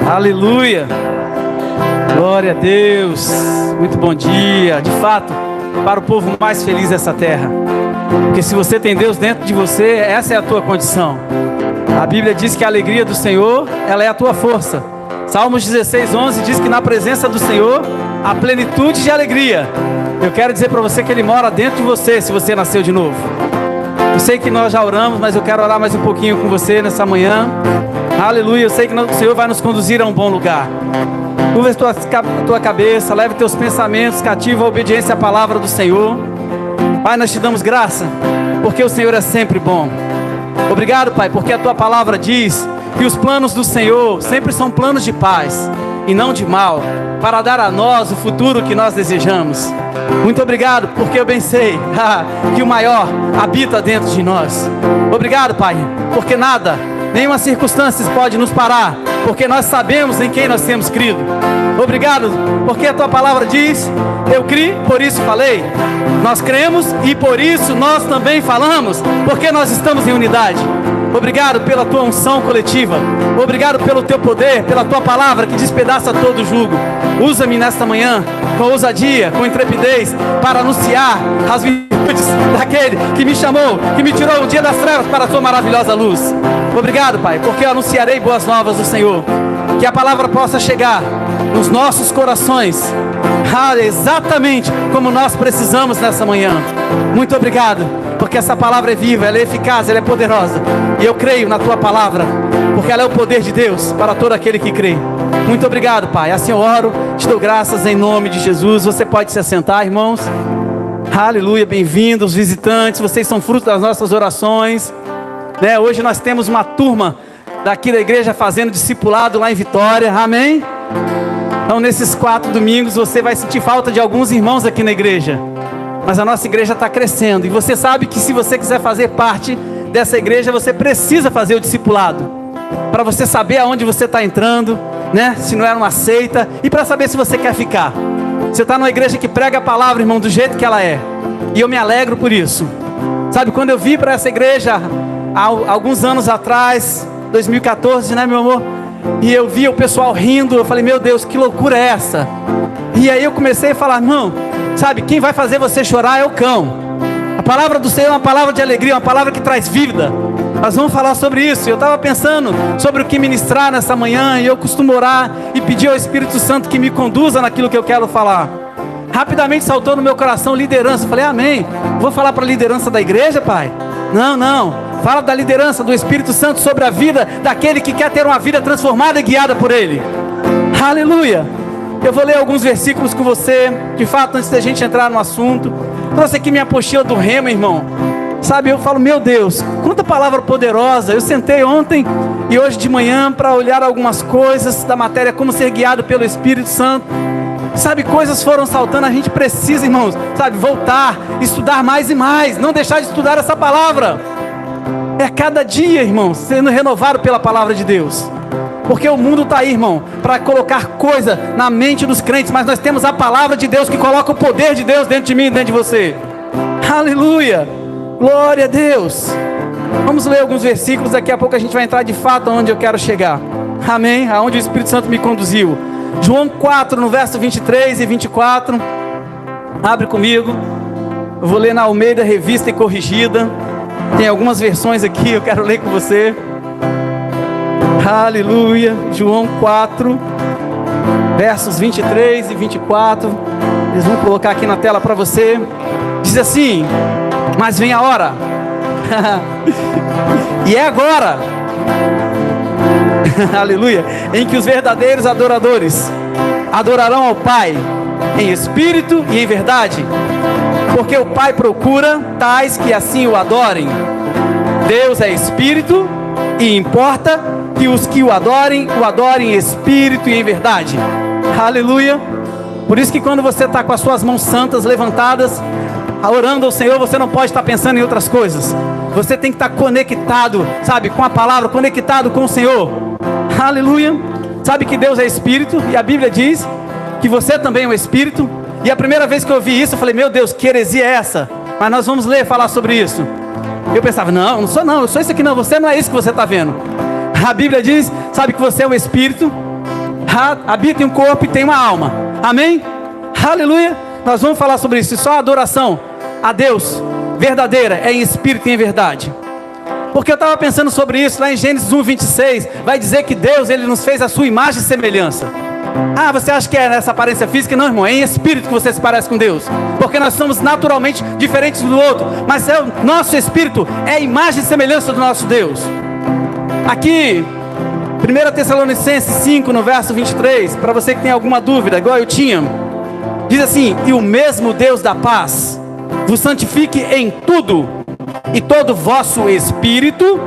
Aleluia. Glória a Deus. Muito bom dia. De fato, para o povo mais feliz dessa terra. Porque se você tem Deus dentro de você, essa é a tua condição. A Bíblia diz que a alegria do Senhor, ela é a tua força. Salmos 16:11 diz que na presença do Senhor, há plenitude de alegria. Eu quero dizer para você que Ele mora dentro de você, se você nasceu de novo. Eu sei que nós já oramos, mas eu quero orar mais um pouquinho com você nessa manhã. Aleluia, eu sei que o Senhor vai nos conduzir a um bom lugar. Curva a tua cabeça, leve teus pensamentos cativos à obediência à palavra do Senhor. Pai, nós te damos graça, porque o Senhor é sempre bom. Obrigado, Pai, porque a tua palavra diz que os planos do Senhor sempre são planos de paz e não de mal, para dar a nós o futuro que nós desejamos. Muito obrigado, porque eu bem sei que o maior habita dentro de nós. Obrigado, Pai, porque nada, nenhuma circunstância pode nos parar, porque nós sabemos em quem nós temos crido. Obrigado, porque a tua palavra diz: eu criei, por isso falei. Nós cremos e por isso nós também falamos, porque nós estamos em unidade. Obrigado pela tua unção coletiva. Obrigado pelo teu poder, pela tua palavra que despedaça todo o jugo. Usa-me nesta manhã com ousadia, com intrepidez, para anunciar as virtudes daquele que me chamou, que me tirou o dia das trevas para a sua maravilhosa luz. Obrigado, Pai, porque eu anunciarei boas novas do Senhor. Que a palavra possa chegar nos nossos corações, exatamente como nós precisamos nessa manhã. Muito obrigado, porque essa palavra é viva, ela é eficaz, ela é poderosa. E eu creio na tua palavra, porque ela é o poder de Deus para todo aquele que crê. Muito obrigado, Pai. Assim eu oro, te dou graças em nome de Jesus. Você pode se assentar, irmãos. Aleluia, bem-vindos, visitantes. Vocês são fruto das nossas orações. Hoje nós temos uma turma daqui da igreja fazendo discipulado lá em Vitória. Amém? Então nesses 4 domingos você vai sentir falta de alguns irmãos aqui na igreja. Mas a nossa igreja está crescendo. E você sabe que se você quiser fazer parte dessa igreja, você precisa fazer o discipulado. Para você saber aonde você está entrando, se não é uma seita. E para saber se você quer ficar. Você está numa igreja que prega a palavra, irmão, do jeito que ela é. E eu me alegro por isso. Sabe, quando eu vim para essa igreja há alguns anos atrás, 2014, meu amor? E eu via o pessoal rindo, eu falei, meu Deus, que loucura é essa? E aí eu comecei a falar, não, sabe, quem vai fazer você chorar é o cão. A palavra do Senhor é uma palavra de alegria, uma palavra que traz vida. Nós vamos falar sobre isso. Eu estava pensando sobre o que ministrar nessa manhã, e eu costumo orar e pedir ao Espírito Santo que me conduza naquilo que eu quero falar. Rapidamente saltou no meu coração liderança. Eu falei, amém, vou falar para a liderança da igreja, Pai? Não. Fala da liderança do Espírito Santo sobre a vida daquele que quer ter uma vida transformada e guiada por Ele. Aleluia. Eu vou ler alguns versículos com você. De fato, antes da gente entrar no assunto, trouxe aqui minha apostila do Rema, irmão. Sabe, eu falo, meu Deus, quanta palavra poderosa. Eu sentei ontem e hoje de manhã para olhar algumas coisas da matéria, como ser guiado pelo Espírito Santo. Sabe, coisas foram saltando. A gente precisa, irmãos, sabe, voltar, estudar mais e mais, não deixar de estudar essa palavra. É cada dia, irmão, sendo renovado pela palavra de Deus. Porque o mundo está aí, irmão, para colocar coisa na mente dos crentes. Mas nós temos a palavra de Deus que coloca o poder de Deus dentro de mim e dentro de você. Aleluia, glória a Deus. Vamos ler alguns versículos, daqui a pouco a gente vai entrar de fato onde eu quero chegar. Amém, aonde o Espírito Santo me conduziu. João 4, no verso 23 e 24. Abre comigo. Eu vou ler na Almeida Revista e Corrigida. Tem algumas versões aqui, eu quero ler com você. Aleluia. João 4, versos 23 e 24. Eles vão colocar aqui na tela para você. Diz assim: mas vem a hora e é agora aleluia, em que os verdadeiros adoradores adorarão ao Pai em espírito e em verdade, porque o Pai procura tais que assim o adorem. Deus é espírito e importa que os que o adorem em espírito e em verdade. Aleluia. Por isso que quando você está com as suas mãos santas levantadas, orando ao Senhor, você não pode estar pensando em outras coisas. Você tem que estar conectado, sabe, com a palavra, conectado com o Senhor. Aleluia. Sabe que Deus é espírito, e a Bíblia diz que você também é um espírito. E a primeira vez que eu ouvi isso, eu falei, meu Deus, que heresia é essa? Mas nós vamos falar sobre isso. Eu pensava, não sou não, eu sou isso aqui não, você não é isso que você está vendo. A Bíblia diz, sabe, que você é um espírito, habita em um corpo e tem uma alma. Amém? Aleluia. Nós vamos falar sobre isso. E só a adoração a Deus verdadeira é em espírito e em verdade. Porque eu estava pensando sobre isso lá em Gênesis 1:26. Vai dizer que Deus, Ele nos fez a sua imagem e semelhança. Você acha que é nessa aparência física? Não, irmão, é em espírito que você se parece com Deus. Porque nós somos naturalmente diferentes um do outro. Mas o nosso espírito é a imagem e semelhança do nosso Deus. Aqui, 1 Tessalonicenses 5, no verso 23, para você que tem alguma dúvida, igual eu tinha, diz assim: e o mesmo Deus da paz vos santifique em tudo, e todo vosso espírito,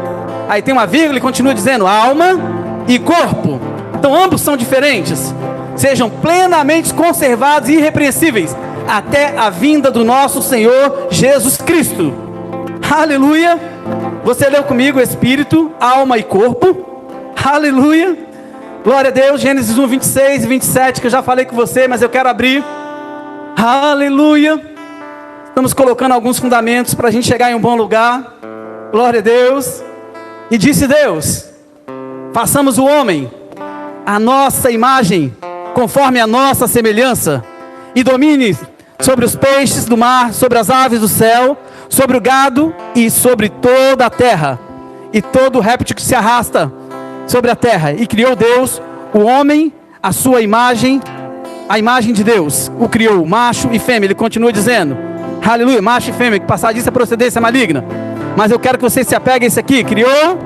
aí tem uma vírgula e continua dizendo alma e corpo. Então ambos são diferentes. Sejam plenamente conservados e irrepreensíveis até a vinda do nosso Senhor Jesus Cristo. Aleluia. Você leu comigo espírito, alma e corpo. Aleluia. Glória a Deus. Gênesis 1, 26 e 27, que eu já falei com você, mas eu quero abrir. Aleluia. Estamos colocando alguns fundamentos para a gente chegar em um bom lugar. Glória a Deus. E disse Deus: façamos o homem a nossa imagem, conforme a nossa semelhança, e domine sobre os peixes do mar, sobre as aves do céu, sobre o gado e sobre toda a terra, e todo réptil que se arrasta sobre a terra. E criou Deus o homem, a sua imagem, a imagem de Deus o criou, macho e fêmea. Ele continua dizendo, aleluia, macho e fêmea, que passar disso é procedência maligna. Mas eu quero que você se apegue a isso aqui: criou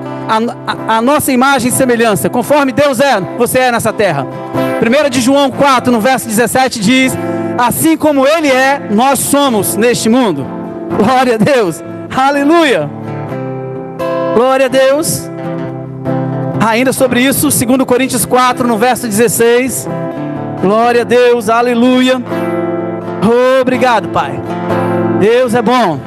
a nossa imagem e semelhança, conforme Deus é, você é nessa terra. 1 de João 4, no verso 17 diz: assim como Ele é, nós somos neste mundo. Glória a Deus, aleluia, glória a Deus. Ainda sobre isso, 2 Coríntios 4, no verso 16, glória a Deus, aleluia. Obrigado, Pai, Deus é bom.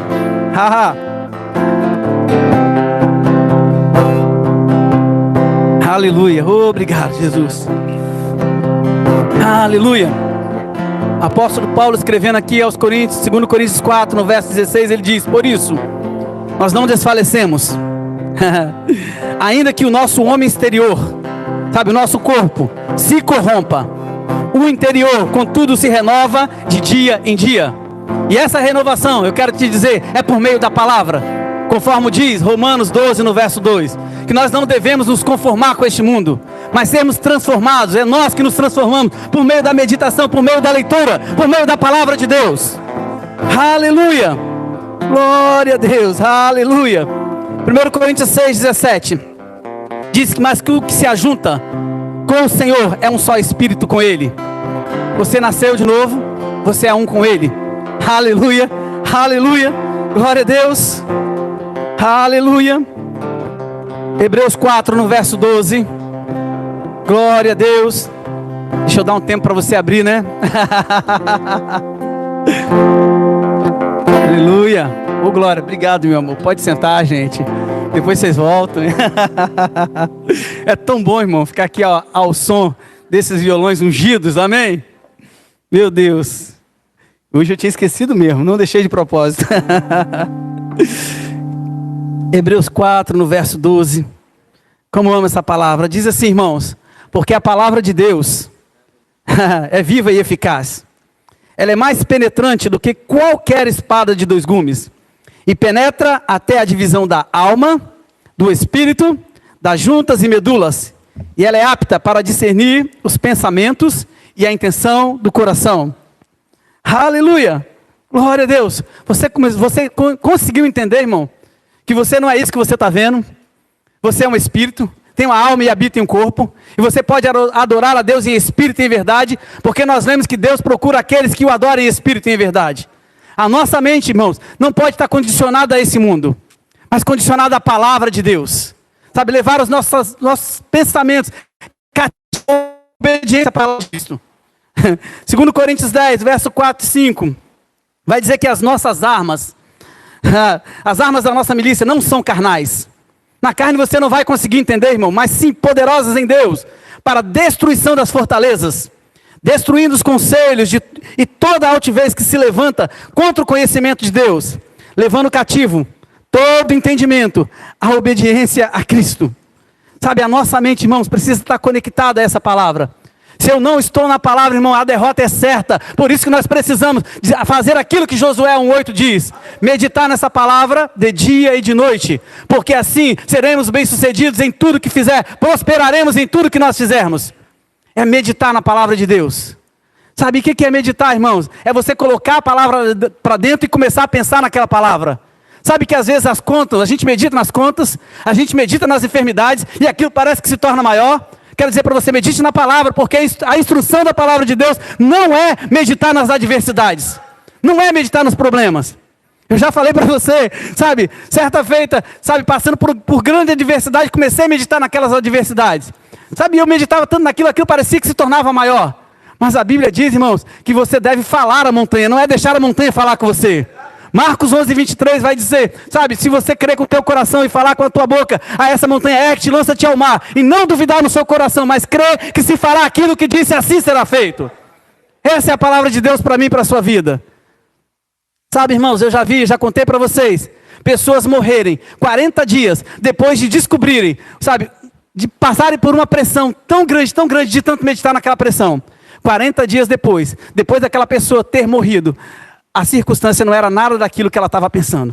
Aleluia, obrigado, Jesus. Aleluia. Apóstolo Paulo escrevendo aqui aos Coríntios, 2 Coríntios 4, no verso 16, ele diz: por isso, nós não desfalecemos, ainda que o nosso homem exterior, sabe, o nosso corpo, se corrompa, o interior, contudo, se renova de dia em dia. E essa renovação, eu quero te dizer, é por meio da palavra, conforme diz Romanos 12, no verso 2, que nós não devemos nos conformar com este mundo, mas sermos transformados. É nós que nos transformamos por meio da meditação, por meio da leitura, por meio da palavra de Deus. Aleluia, glória a Deus, aleluia. 1 Coríntios 6, 17 diz que mais que o que se ajunta com o Senhor é um só espírito com Ele. Você nasceu de novo, você é um com Ele. Aleluia, aleluia, glória a Deus, aleluia. Hebreus 4, no verso 12, glória a Deus. Deixa eu dar um tempo para você abrir, né? Aleluia, ô glória, obrigado, meu amor. Pode sentar, gente, depois vocês voltam. É tão bom, irmão, ficar aqui ao som desses violões ungidos, amém? Meu Deus, hoje eu tinha esquecido mesmo, não deixei de propósito. Hebreus 4, no verso 12, como eu amo essa palavra, diz assim, irmãos: porque a palavra de Deus é viva e eficaz, ela é mais penetrante do que qualquer espada de dois gumes, e penetra até a divisão da alma, do espírito, das juntas e medulas, e ela é apta para discernir os pensamentos e a intenção do coração. Aleluia, glória a Deus. Você conseguiu entender, irmão, que você não é isso que você está vendo? Você é um espírito, tem uma alma e habita em um corpo, e você pode adorar a Deus em espírito e em verdade, porque nós lemos que Deus procura aqueles que o adorem em espírito e em verdade. A nossa mente, irmãos, não pode estar condicionada a esse mundo, mas condicionada à palavra de Deus, sabe, levar os nossos pensamentos cativos, obediência à palavra de Cristo. 2 Coríntios 10, verso 4 e 5, vai dizer que as nossas armas, as armas da nossa milícia não são carnais. Na carne você não vai conseguir entender, irmão, mas sim poderosas em Deus, para a destruição das fortalezas, destruindo os conselhos e toda a altivez que se levanta contra o conhecimento de Deus, levando cativo todo entendimento à obediência a Cristo. Sabe, a nossa mente, irmãos, precisa estar conectada a essa palavra. Se eu não estou na palavra, irmão, a derrota é certa. Por isso que nós precisamos fazer aquilo que Josué 1:8 diz. Meditar nessa palavra de dia e de noite. Porque assim seremos bem-sucedidos em tudo que fizer. Prosperaremos em tudo que nós fizermos. É meditar na palavra de Deus. Sabe o que é meditar, irmãos? É você colocar a palavra para dentro e começar a pensar naquela palavra. Sabe que às vezes as contas, a gente medita nas contas, a gente medita nas enfermidades e aquilo parece que se torna maior. Quero dizer para você, medite na palavra, porque a instrução da palavra de Deus não é meditar nas adversidades, não é meditar nos problemas. Eu já falei para você, sabe, certa feita, sabe, passando por grande adversidade, comecei a meditar naquelas adversidades. Sabe, eu meditava tanto naquilo, aquilo parecia que se tornava maior. Mas a Bíblia diz, irmãos, que você deve falar à montanha, não é deixar a montanha falar com você. Marcos 11:23 vai dizer, sabe, se você crer com o teu coração e falar com a tua boca, a essa montanha ergue-te, lança-te ao mar, e não duvidar no seu coração, mas crer que se fará aquilo que disse, assim será feito. Essa é a palavra de Deus para mim e para a sua vida. Sabe, irmãos, eu já contei para vocês, pessoas morrerem 40 dias depois de descobrirem, sabe, de passarem por uma pressão tão grande, de tanto meditar naquela pressão. 40 dias depois daquela pessoa ter morrido, a circunstância não era nada daquilo que ela estava pensando.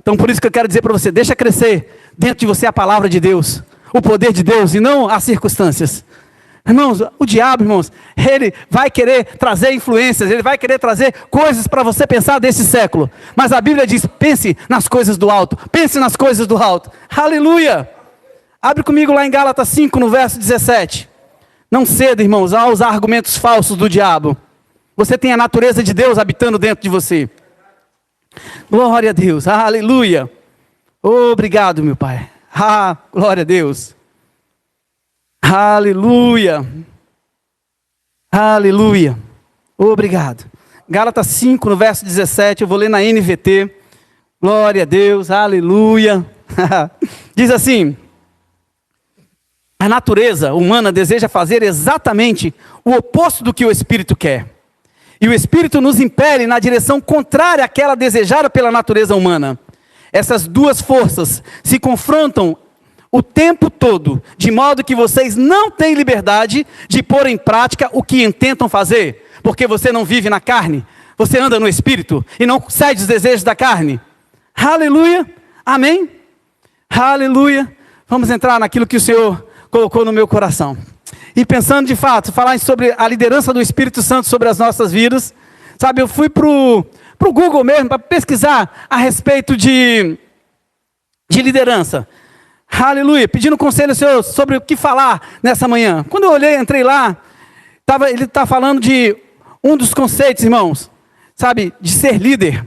Então por isso que eu quero dizer para você, deixa crescer dentro de você a palavra de Deus, o poder de Deus e não as circunstâncias. Irmãos, o diabo, irmãos, ele vai querer trazer influências, ele vai querer trazer coisas para você pensar desse século. Mas a Bíblia diz, pense nas coisas do alto, pense nas coisas do alto. Aleluia! Abre comigo lá em Gálatas 5, no verso 17. Não ceda, irmãos, aos argumentos falsos do diabo. Você tem a natureza de Deus habitando dentro de você. Glória a Deus, aleluia. Obrigado, meu Pai. Glória a Deus. Aleluia. Aleluia. Obrigado. Gálatas 5, no verso 17, eu vou ler na NVT. Glória a Deus, aleluia. Diz assim: a natureza humana deseja fazer exatamente o oposto do que o Espírito quer. E o Espírito nos impele na direção contrária àquela desejada pela natureza humana. Essas duas forças se confrontam o tempo todo, de modo que vocês não têm liberdade de pôr em prática o que intentam fazer, porque você não vive na carne, você anda no Espírito e não cede os desejos da carne. Aleluia, amém? Aleluia. Vamos entrar naquilo que o Senhor colocou no meu coração. E pensando de fato, falar sobre a liderança do Espírito Santo sobre as nossas vidas. Sabe, eu fui pro Google mesmo para pesquisar a respeito de liderança. Aleluia, pedindo conselho ao Senhor sobre o que falar nessa manhã. Quando eu olhei, entrei lá, ele está falando de um dos conceitos, irmãos, sabe, de ser líder.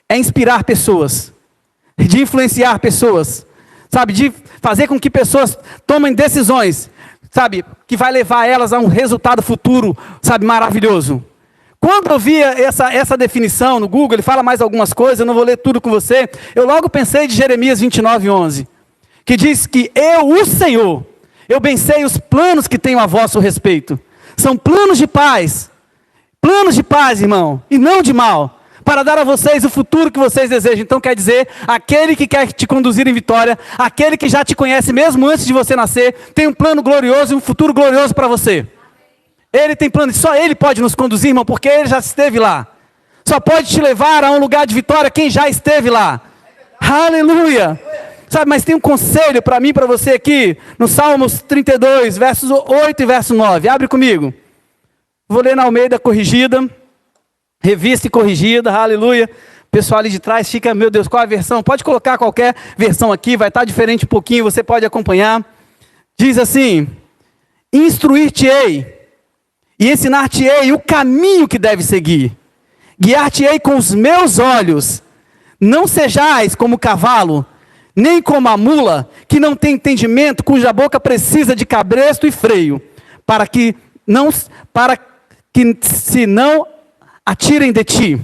É inspirar pessoas, de influenciar pessoas, sabe, de fazer com que pessoas tomem decisões, sabe, que vai levar elas a um resultado futuro, sabe, maravilhoso. Quando eu via essa definição no Google, ele fala mais algumas coisas, eu não vou ler tudo com você, eu logo pensei de Jeremias 29:11, que diz que eu, o Senhor, eu bem sei os planos que tenho a vosso respeito. São planos de paz, irmão, e não de mal, para dar a vocês o futuro que vocês desejam. Então quer dizer, aquele que quer te conduzir em vitória, aquele que já te conhece mesmo antes de você nascer, tem um plano glorioso e um futuro glorioso para você. Ele tem plano, só Ele pode nos conduzir, irmão, porque Ele já esteve lá. Só pode te levar a um lugar de vitória quem já esteve lá. Aleluia! Sabe, mas tem um conselho para mim e para você aqui, no Salmos 32, versos 8 e verso 9. Abre comigo. Vou ler na Almeida corrigida. Revista e corrigida, aleluia. O pessoal ali de trás fica, meu Deus, qual a versão? Pode colocar qualquer versão aqui, vai estar diferente um pouquinho, você pode acompanhar. Diz assim: instruir-te-ei e ensinar-te-ei o caminho que deve seguir. Guiar-te-ei com os meus olhos. Não sejais como o cavalo, nem como a mula, que não tem entendimento, cuja boca precisa de cabresto e freio, para que se não atirem de ti.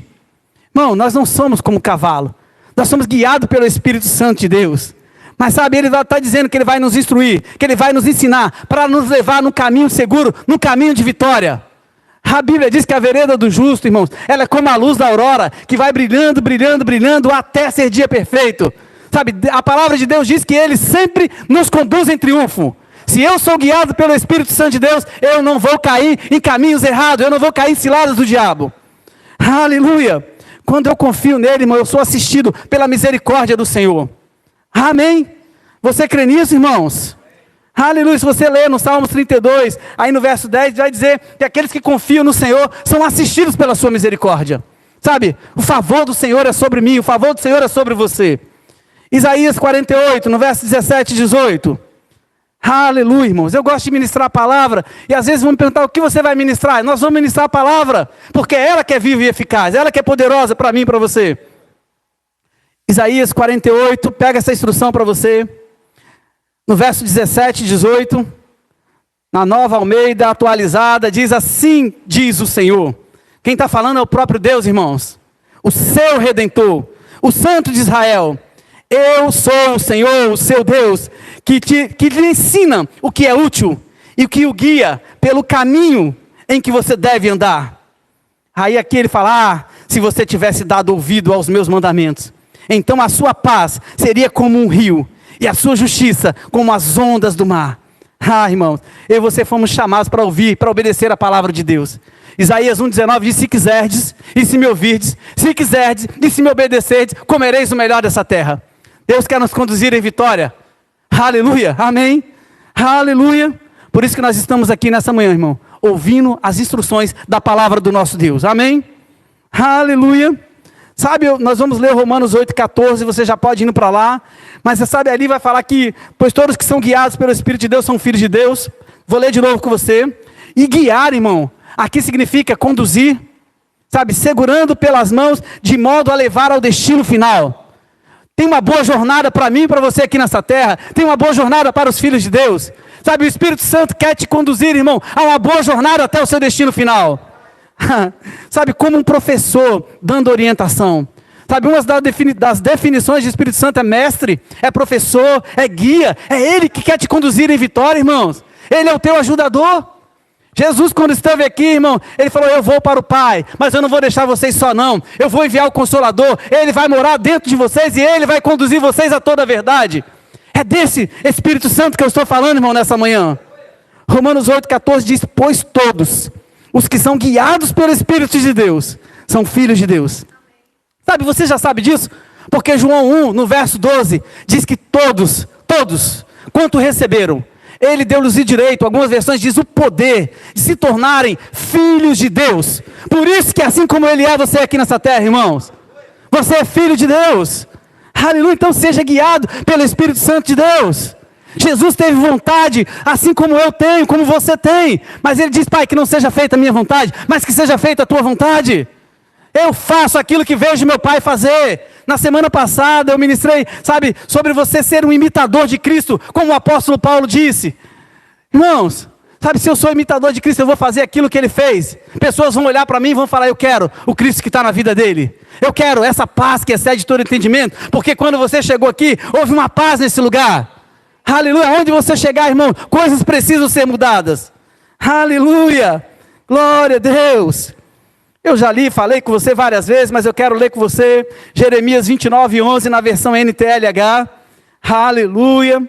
Irmão, nós não somos como cavalo. Nós somos guiados pelo Espírito Santo de Deus. Mas sabe, Ele está dizendo que Ele vai nos instruir, que Ele vai nos ensinar, para nos levar num caminho seguro, num caminho de vitória. A Bíblia diz que a vereda do justo, irmãos, ela é como a luz da aurora, que vai brilhando, brilhando, brilhando, até ser dia perfeito. Sabe, a palavra de Deus diz que Ele sempre nos conduz em triunfo. Se eu sou guiado pelo Espírito Santo de Deus, eu não vou cair em caminhos errados, eu não vou cair em ciladas do diabo. Aleluia! Quando eu confio nele, irmão, eu sou assistido pela misericórdia do Senhor. Amém? Você crê nisso, irmãos? Aleluia! Se você ler no Salmos 32, aí no verso 10, vai dizer que aqueles que confiam no Senhor são assistidos pela sua misericórdia. Sabe? O favor do Senhor é sobre mim, o favor do Senhor é sobre você. Isaías 48, no verso 17 e 18. Aleluia, irmãos. Eu gosto de ministrar a palavra. E às vezes vão me perguntar: o que você vai ministrar? Nós vamos ministrar a palavra, porque ela que é viva e eficaz, ela que é poderosa para mim e para você. Isaías 48, pega essa instrução para você. No verso 17 e 18, na Nova Almeida atualizada, diz: assim diz o Senhor. Quem está falando é o próprio Deus, irmãos. O seu Redentor, o Santo de Israel. Eu sou o Senhor, o seu Deus, que lhe ensina o que é útil e que o guia pelo caminho em que você deve andar. Aí aqui ele fala: se você tivesse dado ouvido aos meus mandamentos, então a sua paz seria como um rio, e a sua justiça como as ondas do mar. Irmãos, eu e você fomos chamados para ouvir, para obedecer a palavra de Deus. Isaías 1,19 diz: se quiserdes e se me ouvirdes, se quiserdes e se me obedecerdes, comereis o melhor dessa terra. Deus quer nos conduzir em vitória. Aleluia, amém, aleluia. Por isso que nós estamos aqui nessa manhã, irmão, ouvindo as instruções da palavra do nosso Deus, amém, aleluia. Sabe, nós vamos ler Romanos 8,14, você já pode ir para lá, mas você sabe, ali vai falar que, pois todos que são guiados pelo Espírito de Deus são filhos de Deus. Vou ler de novo com você. E guiar, irmão, aqui significa conduzir, sabe, segurando pelas mãos, de modo a levar ao destino final. Tem uma boa jornada para mim e para você aqui nessa terra. Tem uma boa jornada para os filhos de Deus. Sabe, o Espírito Santo quer te conduzir, irmão, a uma boa jornada até o seu destino final. Sabe, como um professor dando orientação. Sabe, uma das definições de Espírito Santo é mestre, é professor, é guia. É ele que quer te conduzir em vitória, irmãos. Ele é o teu ajudador. Jesus, quando esteve aqui, irmão, ele falou: eu vou para o Pai, mas eu não vou deixar vocês só não. Eu vou enviar o Consolador, ele vai morar dentro de vocês e ele vai conduzir vocês a toda a verdade. É desse Espírito Santo que eu estou falando, irmão, nessa manhã. Romanos 8,14 diz: pois todos os que são guiados pelo Espírito de Deus são filhos de Deus. Sabe, você já sabe disso? Porque João 1, no verso 12, diz que todos, quanto receberam, ele deu-lhes o direito, algumas versões diz o poder, de se tornarem filhos de Deus. Por isso que assim como ele é, você é aqui nessa terra, irmãos. Você é filho de Deus. Aleluia, então seja guiado pelo Espírito Santo de Deus. Jesus teve vontade, assim como eu tenho, como você tem. Mas ele diz: Pai, que não seja feita a minha vontade, mas que seja feita a tua vontade. Eu faço aquilo que vejo meu Pai fazer. Na semana passada eu ministrei, sabe, sobre você ser um imitador de Cristo, como o apóstolo Paulo disse. Irmãos, sabe, se eu sou imitador de Cristo, eu vou fazer aquilo que ele fez. Pessoas vão olhar para mim e vão falar: eu quero o Cristo que está na vida dele. Eu quero essa paz que excede todo entendimento. Porque quando você chegou aqui, houve uma paz nesse lugar. Aleluia, onde você chegar, irmão, coisas precisam ser mudadas. Aleluia, glória a Deus. Eu já li, falei com você várias vezes, mas eu quero ler com você Jeremias 29:11 na versão NTLH. Aleluia.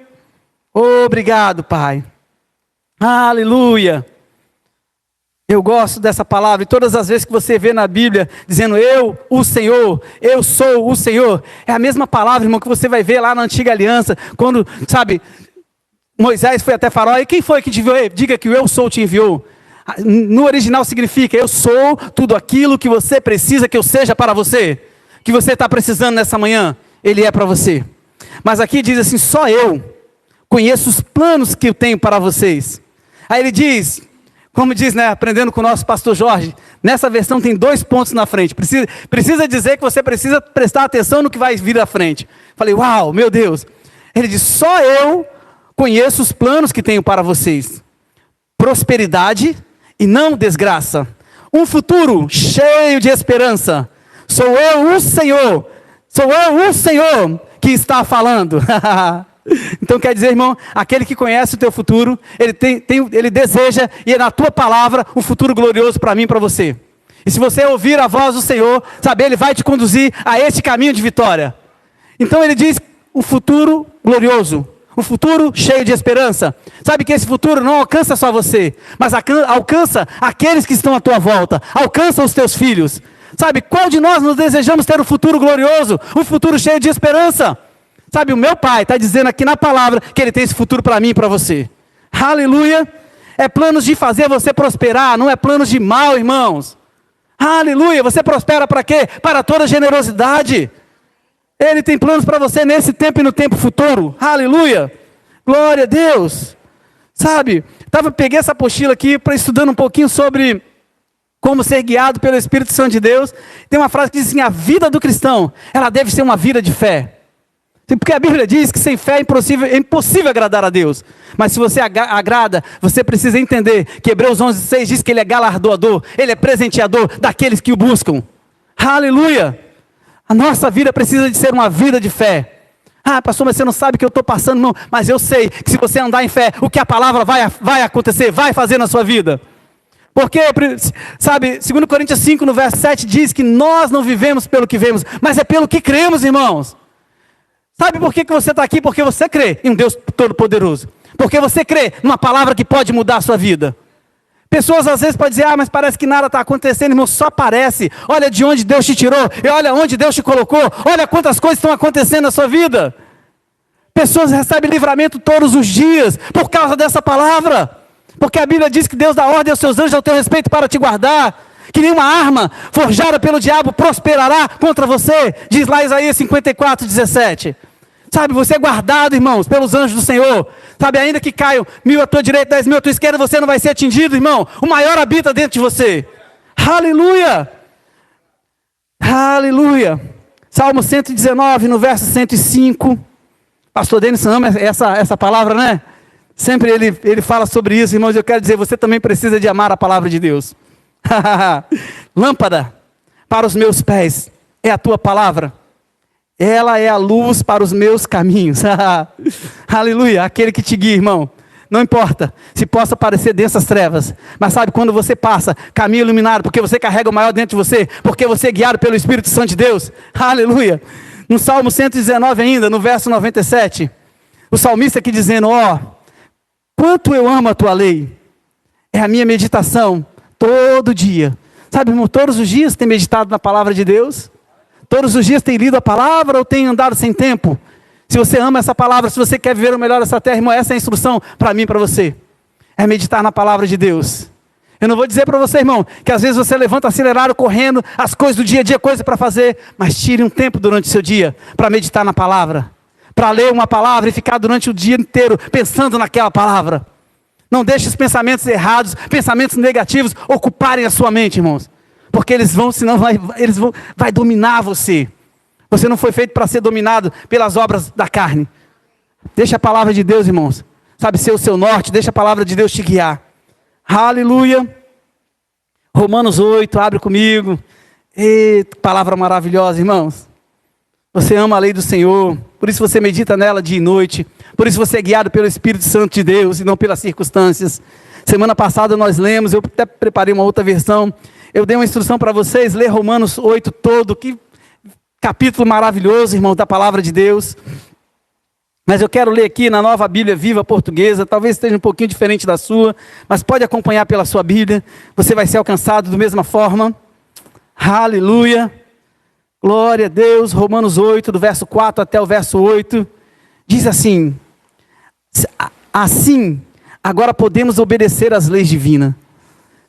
Obrigado, Pai. Aleluia. Eu gosto dessa palavra, e todas as vezes que você vê na Bíblia dizendo eu, o Senhor, eu sou o Senhor, é a mesma palavra, irmão, que você vai ver lá na antiga aliança, quando, sabe, Moisés foi até Faraó, e quem foi que te enviou? Diga que o eu sou te enviou. No original significa: eu sou tudo aquilo que você precisa que eu seja para você, que você está precisando nessa manhã, ele é para você. Mas aqui diz assim: só eu conheço os planos que eu tenho para vocês. Aí ele diz, como diz, né, aprendendo com o nosso pastor Jorge, nessa versão tem 2 pontos na frente, precisa dizer que você precisa prestar atenção no que vai vir à frente. Falei: uau, meu Deus. Ele diz: só eu conheço os planos que tenho para vocês, prosperidade e não desgraça, um futuro cheio de esperança. Sou eu o Senhor que está falando. Então quer dizer, irmão, aquele que conhece o teu futuro, ele deseja, e é na tua palavra, um futuro glorioso para mim e para você. E se você ouvir a voz do Senhor, sabe, ele vai te conduzir a este caminho de vitória. Então ele diz: um futuro glorioso, Um futuro cheio de esperança. Sabe que esse futuro não alcança só você, mas alcança aqueles que estão à tua volta, alcança os teus filhos. Sabe, qual de nós nos desejamos ter um futuro glorioso, um futuro cheio de esperança? Sabe, o meu pai está dizendo aqui na palavra que ele tem esse futuro para mim e para você. Aleluia! É planos de fazer você prosperar, não é planos de mal, irmãos. Aleluia! Você prospera para quê? Para toda generosidade. Ele tem planos para você nesse tempo e no tempo futuro. Aleluia! Glória a Deus! Sabe, peguei essa apostila aqui para estudando um pouquinho sobre como ser guiado pelo Espírito Santo de Deus. Tem uma frase que diz assim: a vida do cristão, ela deve ser uma vida de fé. Porque a Bíblia diz que sem fé é impossível agradar a Deus. Mas se você agrada, você precisa entender que Hebreus 11:6 diz que Ele é galardoador, Ele é presenteador daqueles que o buscam. Aleluia! A nossa vida precisa de ser uma vida de fé. Ah, pastor, mas você não sabe o que eu estou passando, não. Mas eu sei que se você andar em fé, o que a palavra vai acontecer, vai fazer na sua vida. Porque, sabe, 2 Coríntios 5, no verso 7, diz que nós não vivemos pelo que vemos, mas é pelo que cremos, irmãos. Sabe por que você está aqui? Porque você crê em um Deus Todo-Poderoso. Porque você crê numa palavra que pode mudar a sua vida. Pessoas às vezes podem dizer: ah, mas parece que nada está acontecendo, irmão. Só parece. Olha de onde Deus te tirou e olha onde Deus te colocou. Olha quantas coisas estão acontecendo na sua vida. Pessoas recebem livramento todos os dias por causa dessa palavra. Porque a Bíblia diz que Deus dá ordem aos seus anjos ao teu respeito para te guardar. Que nenhuma arma forjada pelo diabo prosperará contra você. Diz lá Isaías 54:17. Sabe, você é guardado, irmãos, pelos anjos do Senhor. Sabe, ainda que caiam 1000 à tua direita, 10.000 à tua esquerda, você não vai ser atingido, irmão. O maior habita dentro de você. Aleluia! Aleluia! Salmo 119, no verso 105. Pastor Denis ama essa palavra, né? Sempre ele fala sobre isso, irmãos. Eu quero dizer, você também precisa de amar a palavra de Deus. Lâmpada para os meus pés é a tua palavra. Ela é a luz para os meus caminhos. Aleluia, aquele que te guia, irmão. Não importa se possa parecer densas trevas, mas sabe, quando você passa, caminho iluminado, porque você carrega o maior dentro de você, porque você é guiado pelo Espírito Santo de Deus. Aleluia. No Salmo 119 ainda, no verso 97, o salmista aqui dizendo: ó, quanto eu amo a tua lei, é a minha meditação todo dia. Sabe, irmão, todos os dias tem meditado na palavra de Deus? Todos os dias tem lido a palavra ou tem andado sem tempo? Se você ama essa palavra, se você quer viver o melhor dessa terra, irmão, essa é a instrução para mim e para você. É meditar na palavra de Deus. Eu não vou dizer para você, irmão, que às vezes você levanta acelerado, correndo, as coisas do dia a dia, coisa para fazer, mas tire um tempo durante o seu dia para meditar na palavra. Para ler uma palavra e ficar durante o dia inteiro pensando naquela palavra. Não deixe os pensamentos errados, pensamentos negativos ocuparem a sua mente, irmãos. Porque eles vão vai dominar você. Você não foi feito para ser dominado pelas obras da carne. Deixa a palavra de Deus, irmãos, sabe, ser o seu norte. Deixa a palavra de Deus te guiar. Aleluia. Romanos 8, abre comigo. Eita, palavra maravilhosa, irmãos. Você ama a lei do Senhor, por isso você medita nela dia e noite. Por isso você é guiado pelo Espírito Santo de Deus e não pelas circunstâncias. Semana passada nós lemos, eu até preparei uma outra versão. Eu dei uma instrução para vocês, ler Romanos 8 todo. Que capítulo maravilhoso, irmão, da palavra de Deus. Mas eu quero ler aqui na Nova Bíblia Viva Portuguesa. Talvez esteja um pouquinho diferente da sua, mas pode acompanhar pela sua Bíblia. Você vai ser alcançado da mesma forma. Aleluia. Glória a Deus. Romanos 8, do verso 4 até o verso 8. Diz assim: assim, agora podemos obedecer às leis divinas.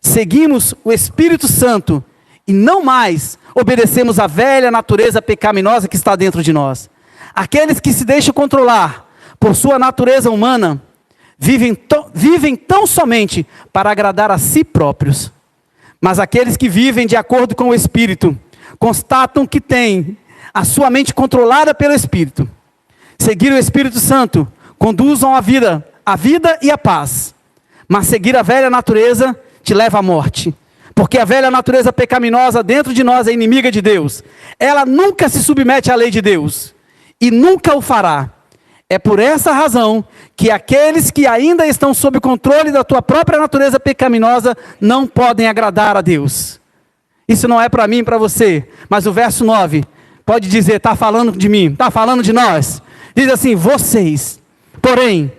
Seguimos o Espírito Santo e não mais obedecemos à velha natureza pecaminosa que está dentro de nós. Aqueles que se deixam controlar por sua natureza humana vivem tão somente para agradar a si próprios. Mas aqueles que vivem de acordo com o Espírito constatam que têm a sua mente controlada pelo Espírito. Seguir o Espírito Santo conduzam a vida e a paz. Mas seguir a velha natureza te leva à morte. Porque a velha natureza pecaminosa dentro de nós é inimiga de Deus. Ela nunca se submete à lei de Deus. E nunca o fará. É por essa razão que aqueles que ainda estão sob o controle da tua própria natureza pecaminosa não podem agradar a Deus. Isso não é para mim e para você. Mas o verso 9 pode dizer, está falando de mim, está falando de nós. Diz assim: vocês, porém,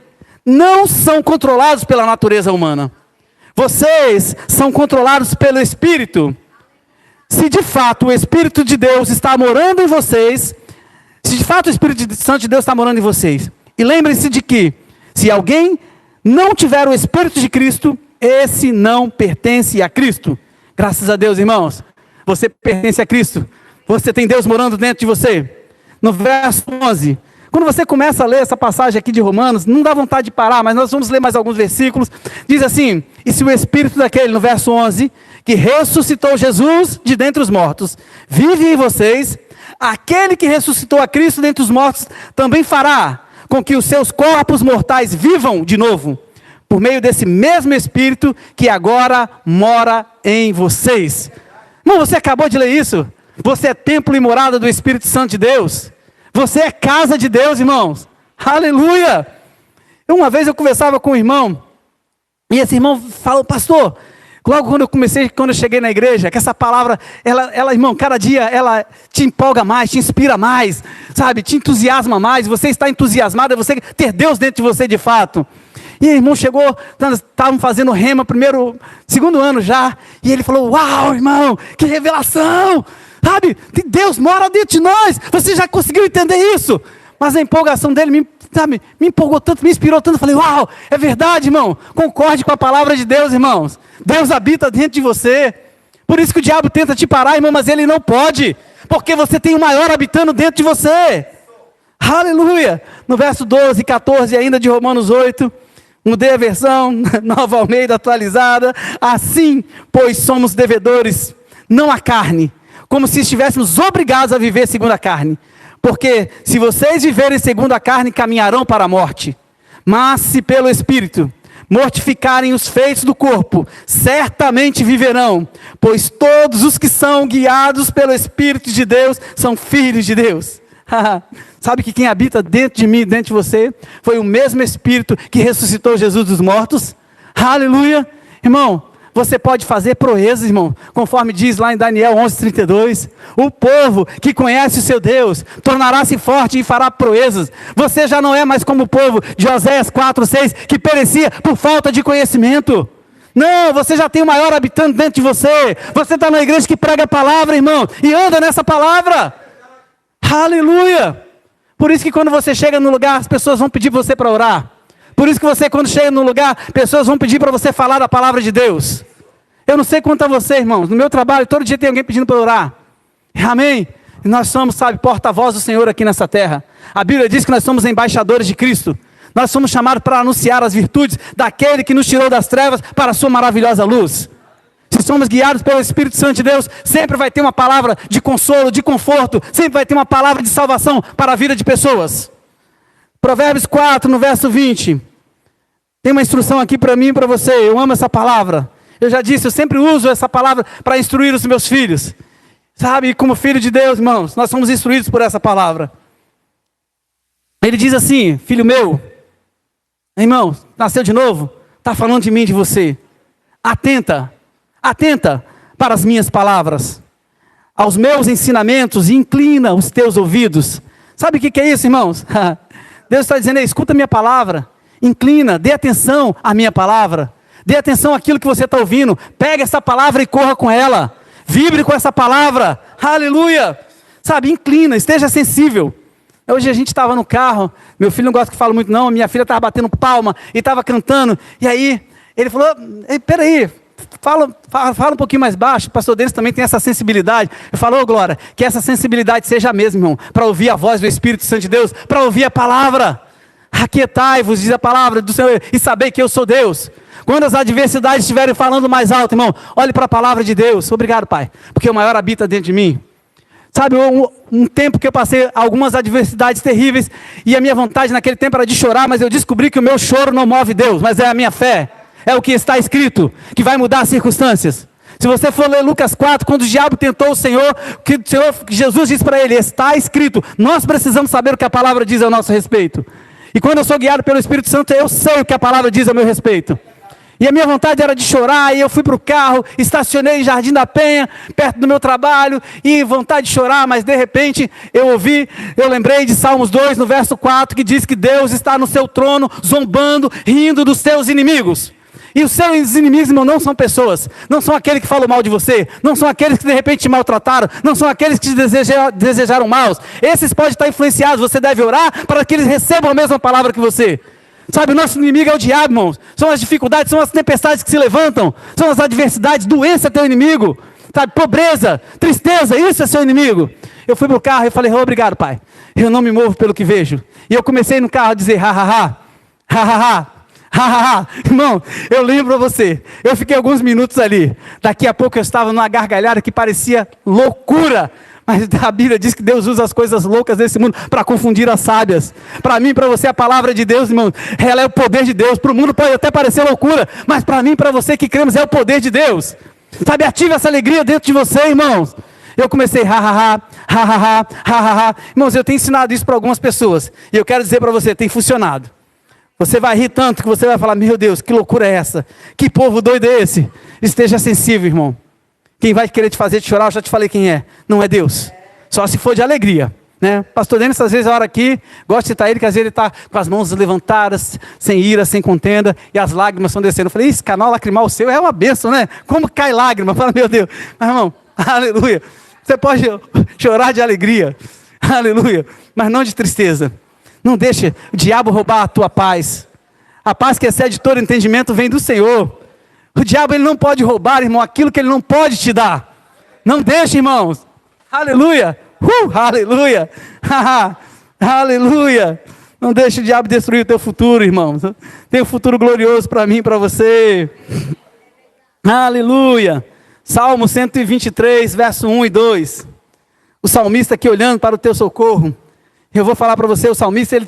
não são controlados pela natureza humana. Vocês são controlados pelo Espírito. Se de fato o Espírito de Deus está morando em vocês, se de fato o Espírito Santo de Deus está morando em vocês, e lembrem-se de que, se alguém não tiver o Espírito de Cristo, esse não pertence a Cristo. Graças a Deus, irmãos, você pertence a Cristo. Você tem Deus morando dentro de você. No verso 11, quando você começa a ler essa passagem aqui de Romanos, não dá vontade de parar, mas nós vamos ler mais alguns versículos. Diz assim: e se o Espírito daquele, no verso 11, que ressuscitou Jesus de dentre os mortos, vive em vocês, aquele que ressuscitou a Cristo dentre os mortos, também fará com que os seus corpos mortais vivam de novo, por meio desse mesmo Espírito que agora mora em vocês. Irmão, você acabou de ler isso? Você é templo e morada do Espírito Santo de Deus. Você é casa de Deus, irmãos. Aleluia! Uma vez eu conversava com um irmão, e esse irmão falou: pastor, logo quando eu cheguei na igreja, que essa palavra, ela, irmão, cada dia ela te empolga mais, te inspira mais, sabe, te entusiasma mais. Você está entusiasmado, é você ter Deus dentro de você de fato. E o irmão chegou, estavam fazendo rema, segundo ano já, e ele falou: uau, irmão, que revelação! Sabe, Deus mora dentro de nós. Você já conseguiu entender isso? Mas a empolgação dele me empolgou tanto, me inspirou tanto. Eu falei: uau, é verdade, irmão. Concorde com a palavra de Deus, irmãos. Deus habita dentro de você. Por isso que o diabo tenta te parar, irmão, mas ele não pode, porque você tem o maior habitando dentro de você. Aleluia. No verso 12 e 14 ainda de Romanos 8, mudei a versão, Nova Almeida atualizada. Assim, pois somos devedores, não à carne, como se estivéssemos obrigados a viver segundo a carne. Porque se vocês viverem segundo a carne, caminharão para a morte. Mas se pelo Espírito mortificarem os feitos do corpo, certamente viverão. Pois todos os que são guiados pelo Espírito de Deus são filhos de Deus. Sabe que quem habita dentro de mim, dentro de você, foi o mesmo Espírito que ressuscitou Jesus dos mortos? Aleluia! Irmão, você pode fazer proezas, irmão, conforme diz lá em Daniel 11:32. O povo que conhece o seu Deus tornará-se forte e fará proezas. Você já não é mais como o povo de Oséias 4:6, que perecia por falta de conhecimento. Não, você já tem o maior habitante dentro de você. Você está na igreja que prega a palavra, irmão, e anda nessa palavra. Aleluia! Por isso que quando você chega no lugar, as pessoas vão pedir você para orar. Por isso que você, quando chega no lugar, pessoas vão pedir para você falar da palavra de Deus. Eu não sei quanto a você, irmãos, no meu trabalho, todo dia tem alguém pedindo para orar. Amém? E nós somos, sabe, porta-voz do Senhor aqui nessa terra. A Bíblia diz que nós somos embaixadores de Cristo. Nós somos chamados para anunciar as virtudes daquele que nos tirou das trevas para a sua maravilhosa luz. Se somos guiados pelo Espírito Santo de Deus, sempre vai ter uma palavra de consolo, de conforto, sempre vai ter uma palavra de salvação para a vida de pessoas. Provérbios 4, no verso 20. Tem uma instrução aqui para mim e para você. Eu amo essa palavra. Eu já disse, eu sempre uso essa palavra para instruir os meus filhos. Sabe, como filho de Deus, irmãos, nós somos instruídos por essa palavra. Ele diz assim: filho meu, irmão, nasceu de novo, está falando de mim e de você. Atenta para as minhas palavras, aos meus ensinamentos, e inclina os teus ouvidos. Sabe o que é isso, irmãos? Deus está dizendo: escuta a minha palavra, inclina, dê atenção à minha palavra, dê atenção àquilo que você está ouvindo, pega essa palavra e corra com ela, vibre com essa palavra, aleluia, sabe, inclina, esteja sensível. Hoje a gente estava no carro, meu filho não gosta que fale muito não, minha filha estava batendo palma e estava cantando, e aí ele falou: peraí, fala um pouquinho mais baixo. O pastor Denis também tem essa sensibilidade. Eu falo: Glória, que essa sensibilidade seja a mesma, irmão, para ouvir a voz do Espírito Santo de Deus, para ouvir a palavra. Aquietai-vos, diz a palavra do Senhor, e saber que eu sou Deus. Quando as adversidades estiverem falando mais alto, irmão, olhe para a palavra de Deus. Obrigado, Pai, porque o maior habita dentro de mim. Sabe, um tempo que eu passei algumas adversidades terríveis, e a minha vontade naquele tempo era de chorar, mas eu descobri que o meu choro não move Deus, mas é a minha fé. É o que está escrito, que vai mudar as circunstâncias. Se você for ler Lucas 4, quando o diabo tentou o Senhor, Jesus disse para ele: está escrito. Nós precisamos saber o que a palavra diz ao nosso respeito. E quando eu sou guiado pelo Espírito Santo, eu sei o que a palavra diz ao meu respeito. E a minha vontade era de chorar, e eu fui para o carro, estacionei em Jardim da Penha, perto do meu trabalho, e vontade de chorar, mas de repente eu lembrei de Salmos 2, no verso 4, que diz que Deus está no seu trono, zombando, rindo dos seus inimigos. E os seus inimigos, irmão, não são pessoas, não são aqueles que falam mal de você, não são aqueles que de repente te maltrataram, não são aqueles que te desejaram mal. Esses podem estar influenciados, você deve orar para que eles recebam a mesma palavra que você. Sabe, o nosso inimigo é o diabo, irmãos. São as dificuldades, são as tempestades que se levantam. São as adversidades, doença é teu inimigo. Sabe, pobreza, tristeza, isso é seu inimigo. Eu fui para o carro e falei, obrigado, pai. Eu não me movo pelo que vejo. E eu comecei no carro a dizer, ha, ha, ha, ha, ha, ha. Irmão, eu lembro a você, eu fiquei alguns minutos ali, daqui a pouco eu estava numa gargalhada que parecia loucura, mas a Bíblia diz que Deus usa as coisas loucas desse mundo para confundir as sábias. Para mim, para você, a palavra de Deus, irmão, ela é o poder de Deus. Para o mundo pode até parecer loucura, mas para mim, para você que cremos, é o poder de Deus. Sabe, ative essa alegria dentro de você, irmãos. Eu comecei, irmãos, eu tenho ensinado isso para algumas pessoas, e eu quero dizer para você, tem funcionado. Você vai rir tanto que você vai falar, meu Deus, que loucura é essa? Que povo doido é esse? Esteja sensível, irmão. Quem vai querer te fazer chorar, eu já te falei quem é. Não é Deus. Só se for de alegria, né? Pastor Denis, às vezes, a hora aqui, gosta de citar ele, que às vezes ele está com as mãos levantadas, sem ira, sem contenda, e as lágrimas estão descendo. Eu falei, esse canal lacrimal seu é uma bênção, né? Como cai lágrima? Fala, meu Deus. Mas, irmão, aleluia. Você pode chorar de alegria. Aleluia. Mas não de tristeza. Não deixe o diabo roubar a tua paz. A paz que excede todo entendimento vem do Senhor. O diabo, ele não pode roubar, irmão, aquilo que ele não pode te dar. Não deixe, irmãos. Aleluia. Aleluia. Aleluia. Não deixe o diabo destruir o teu futuro, irmãos. Tem um futuro glorioso para mim e para você. Aleluia. Salmo 123, verso 1 e 2. O salmista aqui olhando para o teu socorro. Eu vou falar para você, o salmista, ele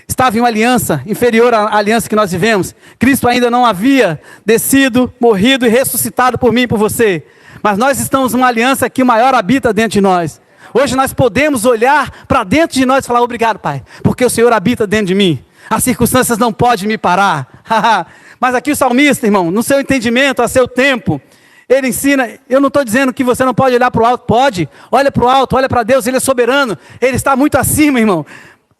estava em uma aliança inferior à aliança que nós vivemos. Cristo ainda não havia descido, morrido e ressuscitado por mim e por você. Mas nós estamos numa aliança que o maior habita dentro de nós. Hoje nós podemos olhar para dentro de nós e falar, obrigado, Pai, porque o Senhor habita dentro de mim. As circunstâncias não podem me parar. Mas aqui o salmista, irmão, no seu entendimento, a seu tempo, ele ensina, eu não estou dizendo que você não pode olhar para o alto, pode, olha para o alto, olha para Deus, Ele é soberano, Ele está muito acima, irmão.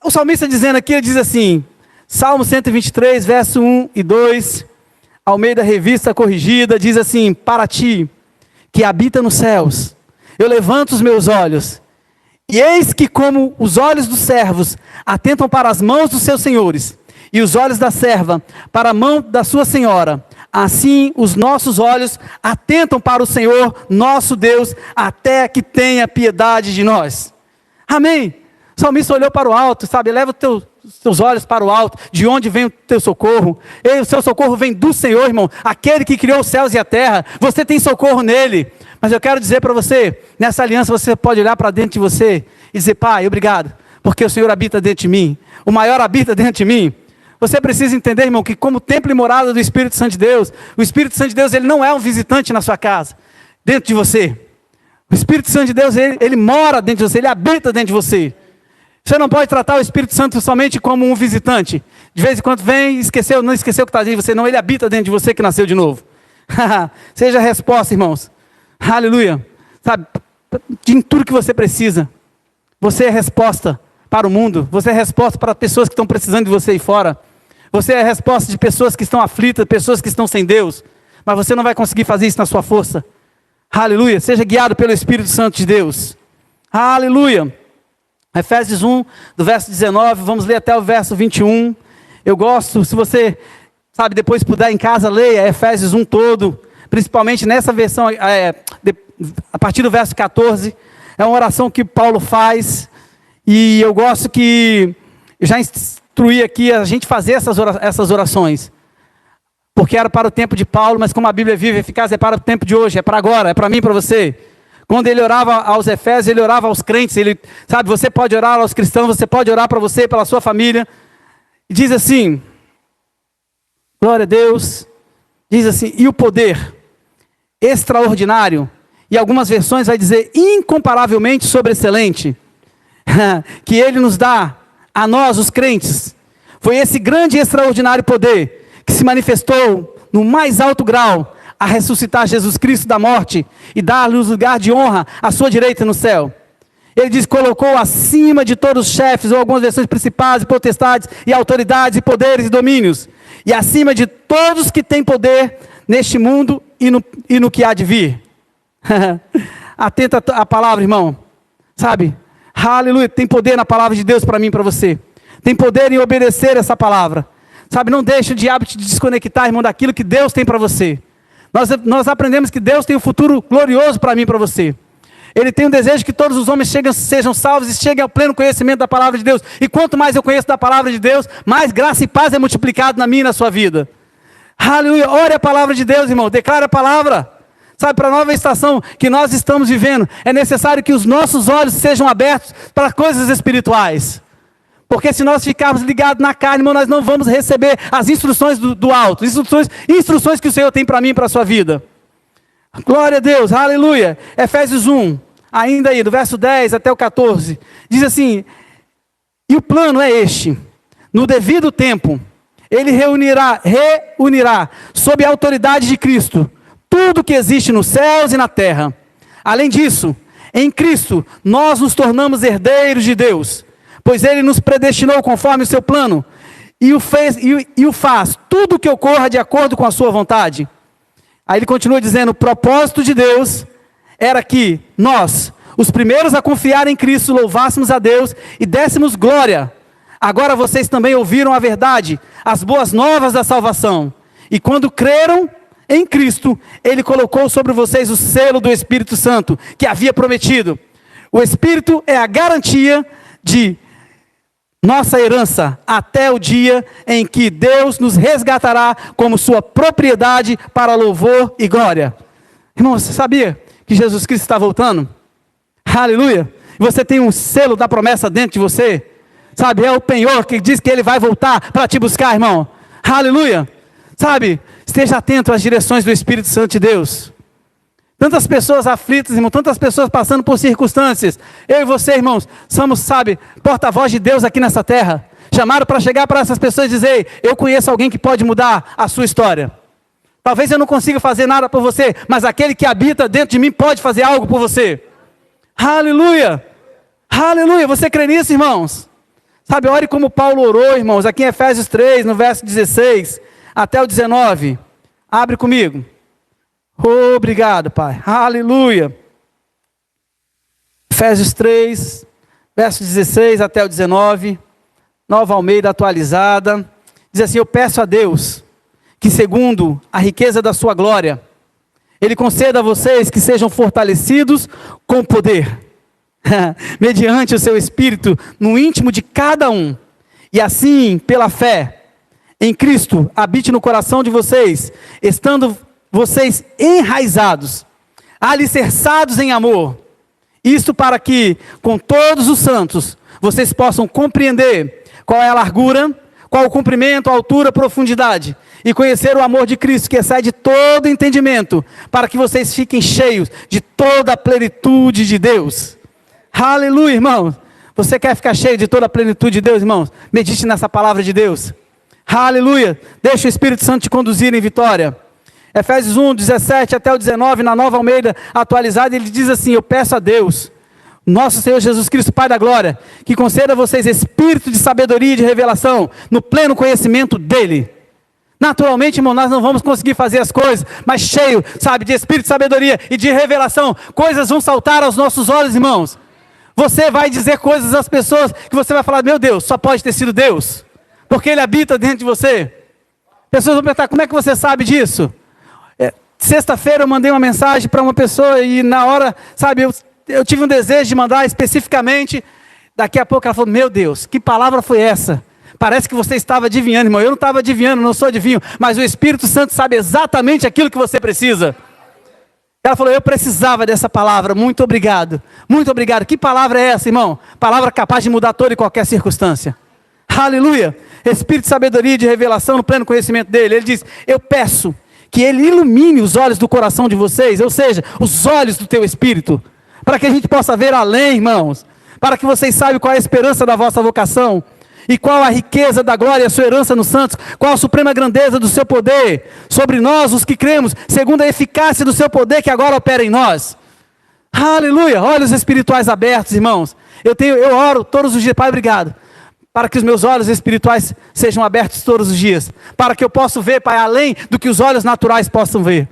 O salmista dizendo aqui, ele diz assim, Salmo 123, verso 1 e 2, Almeida Revista Corrigida, diz assim, para ti, que habita nos céus, eu levanto os meus olhos, e eis que como os olhos dos servos atentam para as mãos dos seus senhores, e os olhos da serva para a mão da sua senhora, assim os nossos olhos atentam para o Senhor, nosso Deus, até que tenha piedade de nós. Amém. O salmista olhou para o alto, sabe, leva os teus olhos para o alto, de onde vem o teu socorro? O seu socorro vem do Senhor, irmão, aquele que criou os céus e a terra, você tem socorro nele. Mas eu quero dizer para você, nessa aliança você pode olhar para dentro de você e dizer, Pai, obrigado, porque o Senhor habita dentro de mim, o maior habita dentro de mim. Você precisa entender, irmão, que como templo e morada do Espírito Santo de Deus, o Espírito Santo de Deus, ele não é um visitante na sua casa, dentro de você. O Espírito Santo de Deus, ele mora dentro de você, ele habita dentro de você. Você não pode tratar o Espírito Santo somente como um visitante. De vez em quando vem, não esqueceu o que está dentro de você, não, ele habita dentro de você que nasceu de novo. Seja a resposta, irmãos. Aleluia. Sabe, em tudo que você precisa, você é resposta para o mundo, você é resposta para pessoas que estão precisando de você aí fora. Você é a resposta de pessoas que estão aflitas, pessoas que estão sem Deus. Mas você não vai conseguir fazer isso na sua força. Aleluia. Seja guiado pelo Espírito Santo de Deus. Aleluia. Efésios 1, do verso 19, vamos ler até o verso 21. Eu gosto, se você, sabe, depois puder em casa, leia Efésios 1 todo. Principalmente nessa versão, a partir do verso 14. É uma oração que Paulo faz. E eu gosto que, eu já instruí aqui a gente fazer essas orações, porque era para o tempo de Paulo, mas como a Bíblia é viva e eficaz, é para o tempo de hoje, é para agora, é para mim e para você. Quando ele orava aos Efésios, ele orava aos crentes, sabe, você pode orar aos cristãos, você pode orar para você, pela sua família, e diz assim, glória a Deus, diz assim, e o poder extraordinário, e algumas versões vai dizer incomparavelmente sobreexcelente, que Ele nos dá a nós, os crentes, foi esse grande e extraordinário poder que se manifestou no mais alto grau, a ressuscitar Jesus Cristo da morte e dar-lhe o lugar de honra à sua direita no céu. Ele diz, colocou acima de todos os chefes, ou algumas versões principais, e potestades, e autoridades, e poderes, e domínios, e acima de todos que têm poder neste mundo e no que há de vir. Atenta à palavra, irmão, sabe? Aleluia, tem poder na palavra de Deus para mim e para você. Tem poder em obedecer essa palavra. Sabe, não deixe o diabo te desconectar, irmão, daquilo que Deus tem para você. Nós aprendemos que Deus tem um futuro glorioso para mim e para você. Ele tem um desejo que todos os homens sejam salvos e cheguem ao pleno conhecimento da palavra de Deus. E quanto mais eu conheço da palavra de Deus, mais graça e paz é multiplicado na minha e na sua vida. Aleluia, ore a palavra de Deus, irmão, declare a palavra. Sabe, para a nova estação que nós estamos vivendo, é necessário que os nossos olhos sejam abertos para coisas espirituais. Porque se nós ficarmos ligados na carne, irmão, nós não vamos receber as instruções do alto. Instruções que o Senhor tem para mim e para a sua vida. Glória a Deus, aleluia. Efésios 1, ainda aí, do verso 10 até o 14. Diz assim, e o plano é este. No devido tempo, ele reunirá sob a autoridade de Cristo tudo que existe nos céus e na terra. Além disso, em Cristo, nós nos tornamos herdeiros de Deus, pois Ele nos predestinou conforme o seu plano, e o faz tudo que ocorra de acordo com a sua vontade. Aí ele continua dizendo, o propósito de Deus era que nós, os primeiros a confiar em Cristo, louvássemos a Deus e dessemos glória. Agora vocês também ouviram a verdade, as boas novas da salvação. E quando creram em Cristo, Ele colocou sobre vocês o selo do Espírito Santo, que havia prometido. O Espírito é a garantia de nossa herança, até o dia em que Deus nos resgatará como sua propriedade para louvor e glória. Irmão, você sabia que Jesus Cristo está voltando? Aleluia! Você tem um selo da promessa dentro de você? Sabe, é o penhor que diz que Ele vai voltar para te buscar, irmão. Aleluia! Sabe, esteja atento às direções do Espírito Santo de Deus. Tantas pessoas aflitas, irmão, tantas pessoas passando por circunstâncias. Eu e você, irmãos, somos, sabe, porta-voz de Deus aqui nessa terra. Chamaram para chegar para essas pessoas e dizer, eu conheço alguém que pode mudar a sua história. Talvez eu não consiga fazer nada por você, mas aquele que habita dentro de mim pode fazer algo por você. Aleluia! Aleluia! Você crê nisso, irmãos? Sabe, ore como Paulo orou, irmãos, aqui em Efésios 3, no verso 16 até o 19. Abre comigo. Obrigado, Pai. Aleluia. Efésios 3, verso 16 até o 19. Nova Almeida atualizada. Diz assim, eu peço a Deus que segundo a riqueza da sua glória, Ele conceda a vocês que sejam fortalecidos com poder, mediante o seu Espírito, no íntimo de cada um. E assim, pela fé em Cristo, habite no coração de vocês, estando vocês enraizados, alicerçados em amor. Isto para que, com todos os santos, vocês possam compreender qual é a largura, qual o comprimento, a altura, a profundidade, e conhecer o amor de Cristo, que excede todo entendimento, para que vocês fiquem cheios de toda a plenitude de Deus. Aleluia, irmãos. Você quer ficar cheio de toda a plenitude de Deus, irmãos? Medite nessa palavra de Deus. Aleluia. Deixa o Espírito Santo te conduzir em vitória. Efésios 1, 17 até o 19, na Nova Almeida atualizada, ele diz assim, eu peço a Deus, nosso Senhor Jesus Cristo, Pai da glória, que conceda a vocês espírito de sabedoria e de revelação, no pleno conhecimento dEle. Naturalmente, irmão, nós não vamos conseguir fazer as coisas, mas cheio, sabe, de espírito de sabedoria e de revelação, coisas vão saltar aos nossos olhos, irmãos. Você vai dizer coisas às pessoas que você vai falar, meu Deus, só pode ter sido Deus, porque Ele habita dentro de você. Pessoas vão perguntar, como é que você sabe disso? Sexta-feira eu mandei uma mensagem para uma pessoa e na hora, sabe, eu tive um desejo de mandar especificamente. Daqui a pouco ela falou, meu Deus, que palavra foi essa? Parece que você estava adivinhando, irmão. Eu não estava adivinhando, não sou adivinho, mas o Espírito Santo sabe exatamente aquilo que você precisa. Ela falou, eu precisava dessa palavra, muito obrigado. Muito obrigado. Que palavra é essa, irmão? Palavra capaz de mudar toda e qualquer circunstância. Aleluia. Espírito de sabedoria e de revelação no pleno conhecimento dele. Ele diz, eu peço que Ele ilumine os olhos do coração de vocês, ou seja, os olhos do teu Espírito, para que a gente possa ver além, irmãos, para que vocês saibam qual é a esperança da vossa vocação, E qual a riqueza da glória e a sua herança nos santos? Qual a suprema grandeza do seu poder sobre nós, os que cremos, segundo a eficácia do seu poder que agora opera em nós? Aleluia! Olhos espirituais abertos, irmãos. Eu oro todos os dias, Pai, obrigado, para que os meus olhos espirituais sejam abertos todos os dias, para que eu possa ver, Pai, além do que os olhos naturais possam ver.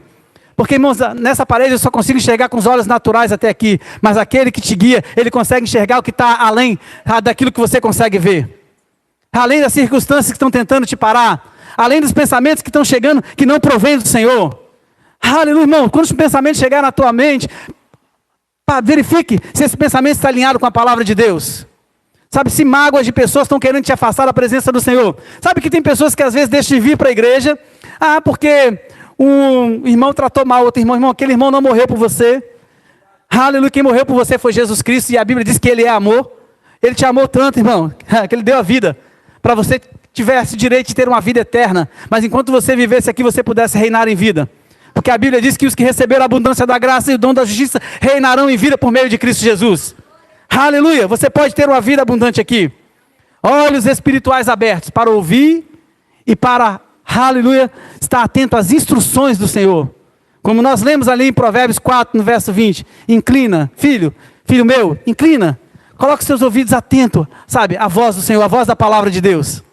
Porque, irmãos, nessa parede eu só consigo enxergar com os olhos naturais até aqui, mas aquele que te guia, ele consegue enxergar o que está além daquilo que você consegue ver. Além das circunstâncias que estão tentando te parar, além dos pensamentos que estão chegando, que não provêm do Senhor. Aleluia, irmão, quando os pensamentos chegarem na tua mente, verifique se esse pensamento está alinhado com a palavra de Deus. Sabe, se mágoas de pessoas estão querendo te afastar da presença do Senhor. Sabe que tem pessoas que às vezes deixam de vir para a igreja, porque um irmão tratou mal outro irmão, aquele irmão não morreu por você. Aleluia, quem morreu por você foi Jesus Cristo, e a Bíblia diz que Ele é amor. Ele te amou tanto, irmão, que Ele deu a vida, para você tivesse o direito de ter uma vida eterna, mas enquanto você vivesse aqui, você pudesse reinar em vida. Porque a Bíblia diz que os que receberam a abundância da graça e o dom da justiça reinarão em vida por meio de Cristo Jesus. Aleluia, você pode ter uma vida abundante aqui. Olhos espirituais abertos para ouvir e para, aleluia, estar atento às instruções do Senhor. Como nós lemos ali em Provérbios 4, no verso 20. Inclina, filho meu, inclina. Coloque seus ouvidos atentos, sabe, à voz do Senhor, à voz da palavra de Deus.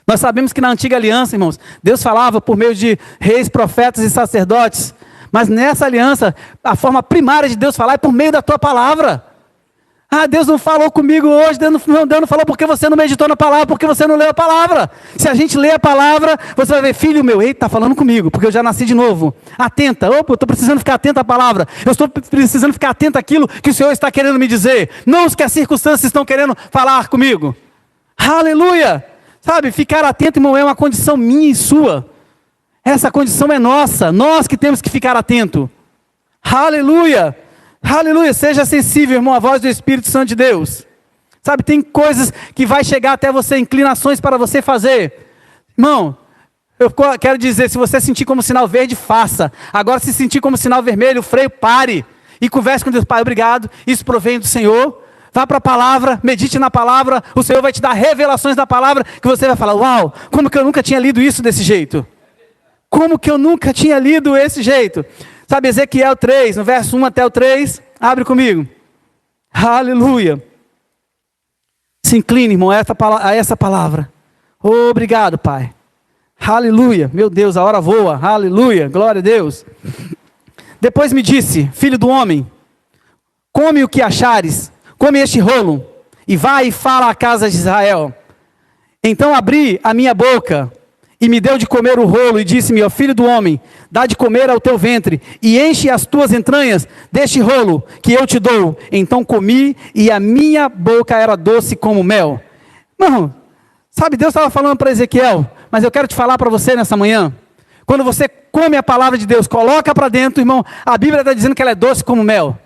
Nós sabemos que na antiga aliança, irmãos, Deus falava por meio de reis, profetas e sacerdotes. Mas nessa aliança, a forma primária de Deus falar é por meio da tua palavra. Deus não falou comigo hoje, Deus não falou porque você não meditou na palavra, porque você não leu a palavra. Se a gente lê a palavra, você vai ver, filho meu, ele está falando comigo, porque eu já nasci de novo. Atenta, eu estou precisando ficar atento à palavra, eu estou precisando ficar atento àquilo que o Senhor está querendo me dizer, não os que as circunstâncias estão querendo falar comigo. Aleluia! Sabe, ficar atento, irmão, é uma condição minha e sua. Essa condição é nossa, nós que temos que ficar atento. Aleluia! Aleluia, seja sensível, irmão, à voz do Espírito Santo de Deus. Sabe, tem coisas que vai chegar até você, inclinações para você fazer. Irmão, eu quero dizer, se você sentir como sinal verde, faça. Agora, se sentir como sinal vermelho, freio, pare. E converse com Deus, Pai, obrigado, isso provém do Senhor. Vá para a palavra, medite na palavra, o Senhor vai te dar revelações da palavra, que você vai falar, uau, como que eu nunca tinha lido isso desse jeito? Como que eu nunca tinha lido esse jeito? Sabe, Ezequiel 3, no verso 1 até o 3, abre comigo. Aleluia. Se incline, irmão, a essa palavra. Obrigado, Pai. Aleluia. Meu Deus, a hora voa. Aleluia. Glória a Deus. Depois me disse, filho do homem, come o que achares, come este rolo, e vai e fala à casa de Israel. Então abri a minha boca, e me deu de comer o rolo, e disse-me, ó filho do homem, dá de comer ao teu ventre, e enche as tuas entranhas deste rolo que eu te dou. Então comi, e a minha boca era doce como mel. Não, sabe, Deus estava falando para Ezequiel, mas eu quero te falar para você nessa manhã. Quando você come a palavra de Deus, coloca para dentro, irmão, a Bíblia está dizendo que ela é doce como mel.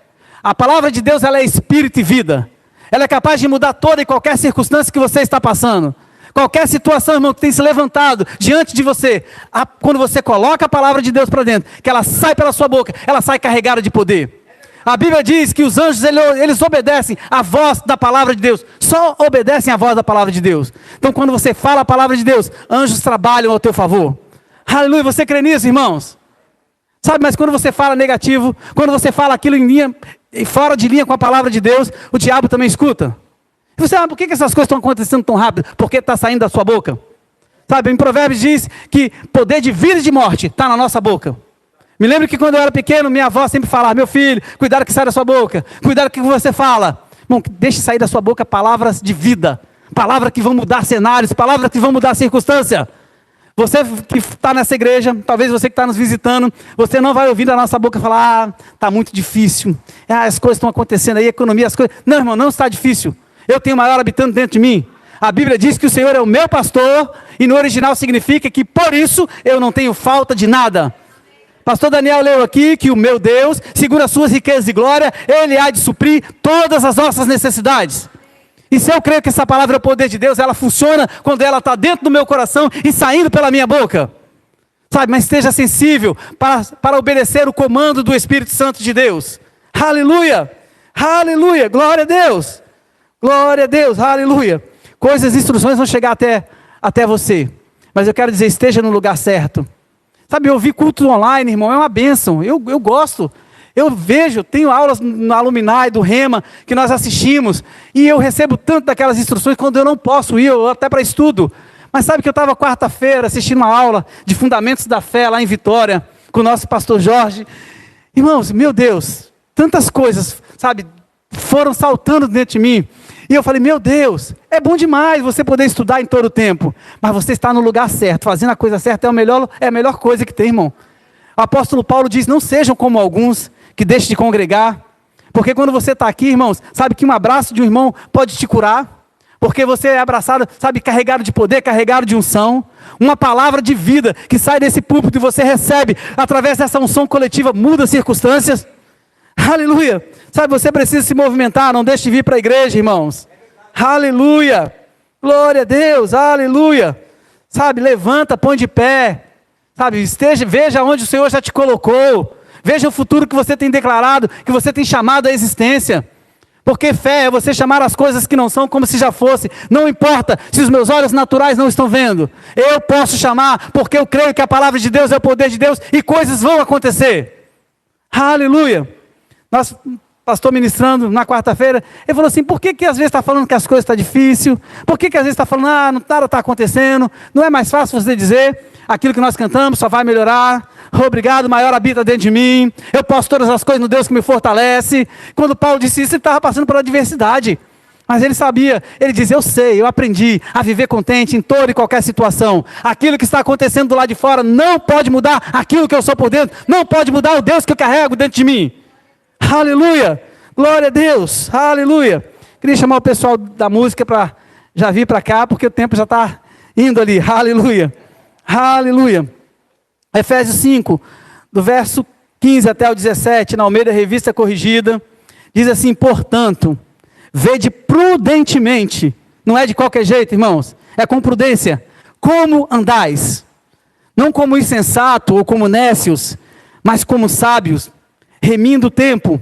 A palavra de Deus, ela é espírito e vida. Ela é capaz de mudar toda e qualquer circunstância que você está passando. Qualquer situação, irmão, que tem se levantado diante de você, quando você coloca a palavra de Deus para dentro, que ela sai pela sua boca, ela sai carregada de poder. A Bíblia diz que os anjos, eles obedecem à voz da palavra de Deus, só obedecem à voz da palavra de Deus. Então, quando você fala a palavra de Deus, anjos trabalham ao teu favor. Aleluia, você crê nisso, irmãos? Sabe, mas quando você fala negativo, quando você fala aquilo em linha, fora de linha com a palavra de Deus, o diabo também escuta. E você, por que essas coisas estão acontecendo tão rápido? Porque está saindo da sua boca. Sabe, em Provérbios diz que poder de vida e de morte está na nossa boca. Me lembro que quando eu era pequeno, minha avó sempre falava, meu filho, cuidado que sai da sua boca, cuidado com o que você fala. Irmão, deixe sair da sua boca palavras de vida, palavras que vão mudar cenários, palavras que vão mudar circunstância. Você que está nessa igreja, talvez você que está nos visitando, você não vai ouvir da nossa boca falar, está muito difícil, as coisas estão acontecendo aí, a economia, as coisas. Não, irmão, não está difícil. Eu tenho o maior habitando dentro de mim. A Bíblia diz que o Senhor é o meu pastor, e no original significa que por isso eu não tenho falta de nada. Pastor Daniel leu aqui que o meu Deus, segundo as suas riquezas e glória, Ele há de suprir todas as nossas necessidades. E se eu creio que essa palavra é o poder de Deus, ela funciona quando ela está dentro do meu coração e saindo pela minha boca. Sabe, mas esteja sensível para obedecer o comando do Espírito Santo de Deus. Aleluia, aleluia, glória a Deus. Glória a Deus, aleluia. coisas, instruções vão chegar até você. Mas eu quero dizer, esteja no lugar certo. Sabe, eu vi culto online, irmão, é uma bênção. Eu gosto. Eu vejo, tenho aulas na Alumni, do Rema, que nós assistimos. E eu recebo tanto daquelas instruções quando eu não posso ir, ou até para estudo. Mas sabe que eu estava quarta-feira assistindo uma aula de Fundamentos da Fé lá em Vitória, com o nosso pastor Jorge. Irmãos, meu Deus, tantas coisas, sabe, foram saltando dentro de mim. E eu falei, meu Deus, é bom demais você poder estudar em todo o tempo. Mas você está no lugar certo, fazendo a coisa certa é a melhor coisa que tem, irmão. O apóstolo Paulo diz, não sejam como alguns que deixem de congregar. Porque quando você está aqui, irmãos, sabe que um abraço de um irmão pode te curar. Porque você é abraçado, sabe, carregado de poder, carregado de unção. Uma palavra de vida que sai desse púlpito e você recebe através dessa unção coletiva, muda as circunstâncias. Aleluia. Sabe, você precisa se movimentar, não deixe de vir para a igreja, irmãos. Aleluia. Glória a Deus, aleluia. Sabe, levanta, põe de pé. Sabe, veja onde o Senhor já te colocou. Veja o futuro que você tem declarado, que você tem chamado à existência. Porque fé é você chamar as coisas que não são como se já fosse. Não importa se os meus olhos naturais não estão vendo. Eu posso chamar, porque eu creio que a palavra de Deus é o poder de Deus e coisas vão acontecer. Aleluia. Nosso pastor ministrando na quarta-feira, ele falou assim, por que às vezes está falando que as coisas estão difíceis? Por que às vezes está falando, nada está acontecendo? Não é mais fácil você dizer, aquilo que nós cantamos só vai melhorar. Obrigado, maior habita dentro de mim. Eu posso todas as coisas no Deus que me fortalece. Quando Paulo disse isso, ele estava passando por adversidade. Mas ele sabia, ele diz, eu sei, eu aprendi a viver contente em toda e qualquer situação. Aquilo que está acontecendo do lado de fora não pode mudar aquilo que eu sou por dentro. Não pode mudar o Deus que eu carrego dentro de mim. Aleluia, glória a Deus, aleluia. Queria chamar o pessoal da música para já vir para cá, porque o tempo já está indo ali, aleluia, aleluia. Efésios 5, do verso 15 até o 17, na Almeida Revista Corrigida, diz assim, portanto, vede prudentemente, não é de qualquer jeito, irmãos, é com prudência, como andais, não como insensato ou como nécios, mas como sábios, remindo o tempo,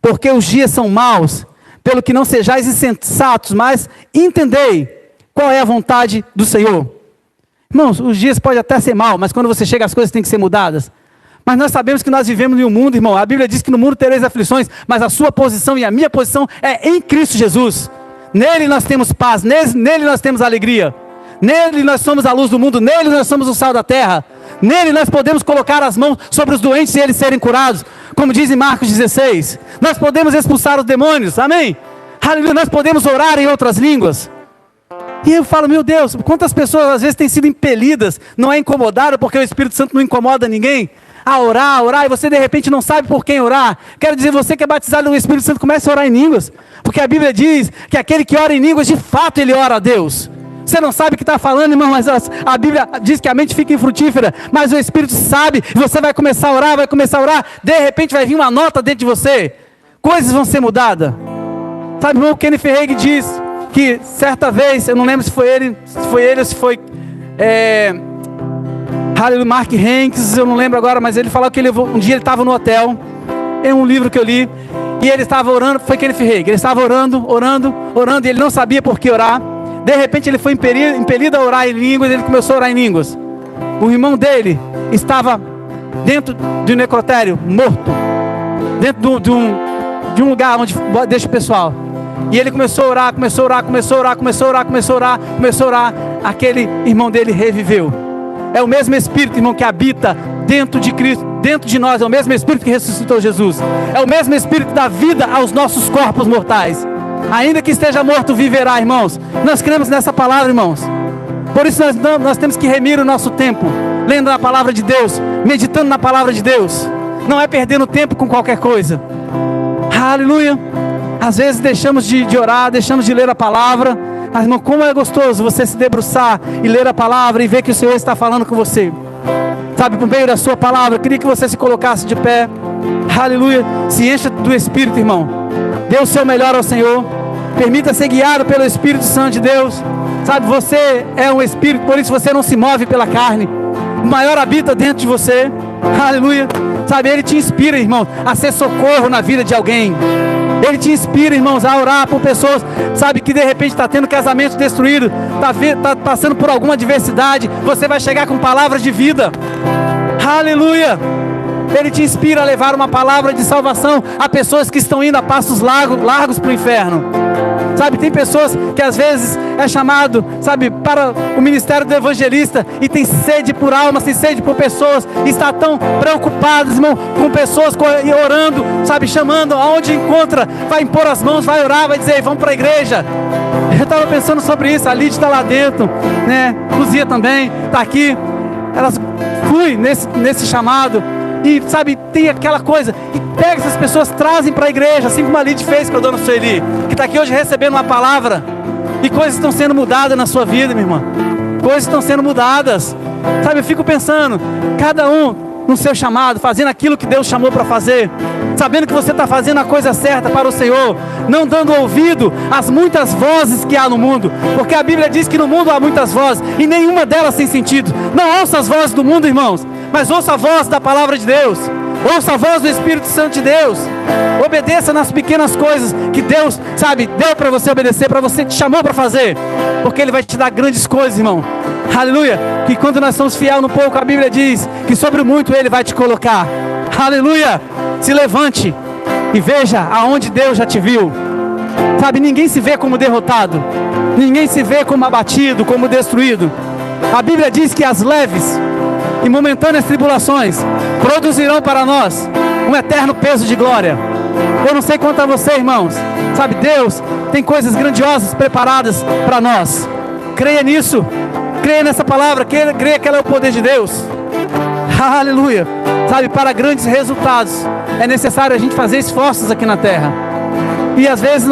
porque os dias são maus, pelo que não sejais insensatos, mas entendei qual é a vontade do Senhor. Irmãos, os dias podem até ser maus, mas quando você chega as coisas têm que ser mudadas. Mas nós sabemos que nós vivemos em um mundo, irmão, a Bíblia diz que no mundo tereis aflições, mas a sua posição e a minha posição é em Cristo Jesus. Nele nós temos paz, nele nós temos alegria, nele nós somos a luz do mundo, nele nós somos o sal da terra. Nele nós podemos colocar as mãos sobre os doentes e eles serem curados, como diz em Marcos 16. Nós podemos expulsar os demônios, amém? Aleluia, nós podemos orar em outras línguas. E eu falo, meu Deus, quantas pessoas às vezes têm sido impelidas, não é incomodado porque o Espírito Santo não incomoda ninguém, a orar, e você de repente não sabe por quem orar. Quero dizer, você que é batizado no Espírito Santo, comece a orar em línguas, porque a Bíblia diz que aquele que ora em línguas, de fato ele ora a Deus. Você não sabe o que está falando, irmão, mas a Bíblia diz que a mente fica infrutífera, mas o Espírito sabe, e você vai começar a orar, de repente vai vir uma nota dentro de você, coisas vão ser mudadas. Sabe, irmão, o Kenneth Hagin diz que certa vez, eu não lembro se foi ele ou se foi Mark Hanks, eu não lembro agora, mas ele falou que um dia ele estava no hotel, em um livro que eu li, e ele estava orando, foi Kenneth Hagin, ele estava orando, e ele não sabia por que orar. De repente ele foi impelido a orar em línguas, ele começou a orar em línguas. O irmão dele estava dentro de um necrotério, morto, dentro de um lugar onde deixa o pessoal. E ele começou a orar, aquele irmão dele reviveu. É o mesmo Espírito, irmão, que habita dentro de Cristo, dentro de nós, é o mesmo Espírito que ressuscitou Jesus. É o mesmo Espírito que dá vida aos nossos corpos mortais. Ainda que esteja morto, viverá, irmãos. Nós cremos nessa palavra, irmãos. Por isso nós temos que remir o nosso tempo, lendo a palavra de Deus, meditando na palavra de Deus. Não é perdendo tempo com qualquer coisa. Aleluia. Às vezes deixamos de orar, deixamos de ler a palavra. Mas, irmão, como é gostoso você se debruçar e ler a palavra e ver que o Senhor está falando com você. Sabe, por meio da sua palavra, eu queria que você se colocasse de pé. Aleluia. Se encha do Espírito, irmão. Dê o seu melhor ao Senhor. Permita ser guiado pelo Espírito Santo de Deus. Sabe, você é um Espírito, por isso você não se move pela carne. O maior habita dentro de você. Aleluia. Sabe, Ele te inspira, irmão, a ser socorro na vida de alguém. Ele te inspira, irmãos, a orar por pessoas, sabe, que de repente está tendo casamento destruído, está passando por alguma adversidade. Você vai chegar com palavras de vida. Aleluia! Ele te inspira a levar uma palavra de salvação a pessoas que estão indo a passos largos para o inferno. Sabe, tem pessoas que às vezes é chamado, sabe, para o ministério do evangelista e tem sede por almas, tem sede por pessoas, e está tão preocupados, irmão, com pessoas orando, sabe, chamando, aonde encontra, vai impor as mãos, vai orar, vai dizer, vamos para a igreja. Eu estava pensando sobre isso, a Lídia está lá dentro, né, Luzia também está aqui, elas fui nesse chamado. E sabe, tem aquela coisa, e pega essas pessoas, trazem para a igreja, assim como a Lídia fez com a dona Sueli, que está aqui hoje recebendo uma palavra, e coisas estão sendo mudadas na sua vida, minha irmã, coisas estão sendo mudadas, sabe, eu fico pensando, cada um no seu chamado, fazendo aquilo que Deus chamou para fazer, sabendo que você está fazendo a coisa certa para o Senhor, não dando ouvido às muitas vozes que há no mundo, porque a Bíblia diz que no mundo há muitas vozes, e nenhuma delas tem sentido. Não ouça as vozes do mundo, irmãos, mas ouça a voz da palavra de Deus, ouça a voz do Espírito Santo de Deus, obedeça nas pequenas coisas que Deus, sabe, deu para você obedecer, para você te chamou para fazer, porque Ele vai te dar grandes coisas, irmão. Aleluia, que quando nós somos fiéis no pouco, a Bíblia diz que sobre o muito Ele vai te colocar. Aleluia, se levante e veja aonde Deus já te viu. Sabe, ninguém se vê como derrotado, ninguém se vê como abatido, como destruído. A Bíblia diz que as leves e momentâneas tribulações produzirão para nós um eterno peso de glória. Eu não sei quanto a você, irmãos, sabe, Deus tem coisas grandiosas preparadas para nós. Creia nisso, creia nessa palavra, creia que ela é o poder de Deus. Aleluia. Sabe, para grandes resultados é necessário a gente fazer esforços aqui na terra. E às vezes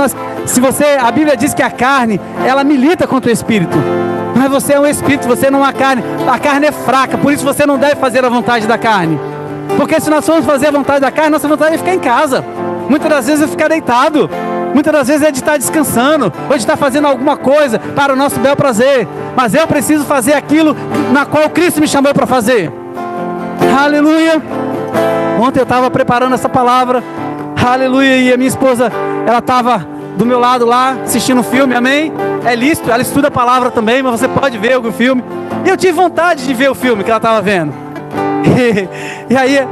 a Bíblia diz que a carne, ela milita contra o Espírito. Mas você é um Espírito, você não é carne. A carne é fraca, por isso você não deve fazer a vontade da carne. Porque se nós formos fazer a vontade da carne, nossa vontade é ficar em casa. Muitas das vezes é ficar deitado. Muitas das vezes é de estar descansando, ou de estar fazendo alguma coisa para o nosso bel prazer. Mas eu preciso fazer aquilo na qual Cristo me chamou para fazer. Aleluia. Ontem eu estava preparando essa palavra. Aleluia. E a minha esposa, ela estava do meu lado lá, assistindo um filme, amém? É lícito, ela estuda a palavra também, mas você pode ver algum filme. E eu tive vontade de ver o filme que ela estava vendo. E aí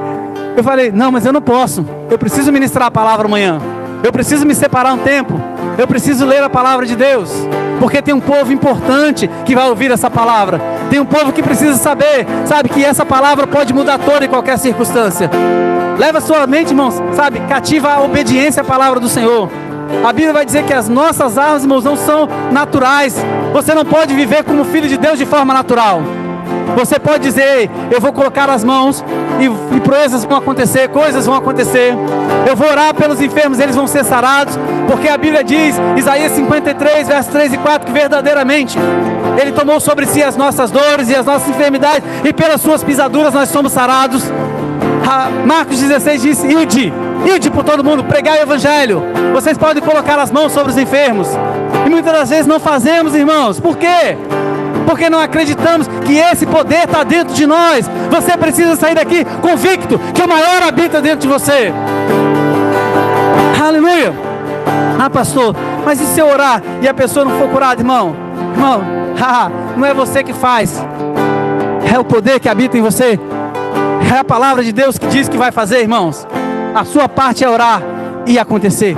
eu falei, não, mas eu não posso. Eu preciso ministrar a palavra amanhã. Eu preciso me separar um tempo. Eu preciso ler a palavra de Deus. Porque tem um povo importante que vai ouvir essa palavra. Tem um povo que precisa saber, sabe, que essa palavra pode mudar toda e qualquer circunstância. Leva sua mente, irmãos, sabe, cativa a obediência à palavra do Senhor. A Bíblia vai dizer que as nossas armas, irmãos, não são naturais. Você não pode viver como filho de Deus de forma natural. Você pode dizer, ei, eu vou colocar as mãos e proezas vão acontecer, coisas vão acontecer. Eu vou orar pelos enfermos, eles vão ser sarados. Porque a Bíblia diz, Isaías 53, versos 3 e 4, que verdadeiramente Ele tomou sobre si as nossas dores e as nossas enfermidades, e pelas suas pisaduras nós somos sarados. Marcos 16 diz, ide por todo mundo, pregar o Evangelho. Vocês podem colocar as mãos sobre os enfermos. E muitas das vezes não fazemos, irmãos. Por quê? Porque não acreditamos que esse poder está dentro de nós. Você precisa sair daqui convicto que o maior habita dentro de você. Aleluia. Ah, pastor, mas e se eu orar e a pessoa não for curada, irmão? Irmão, não é você que faz. É o poder que habita em você. É a palavra de Deus que diz que vai fazer, irmãos. A sua parte é orar e acontecer.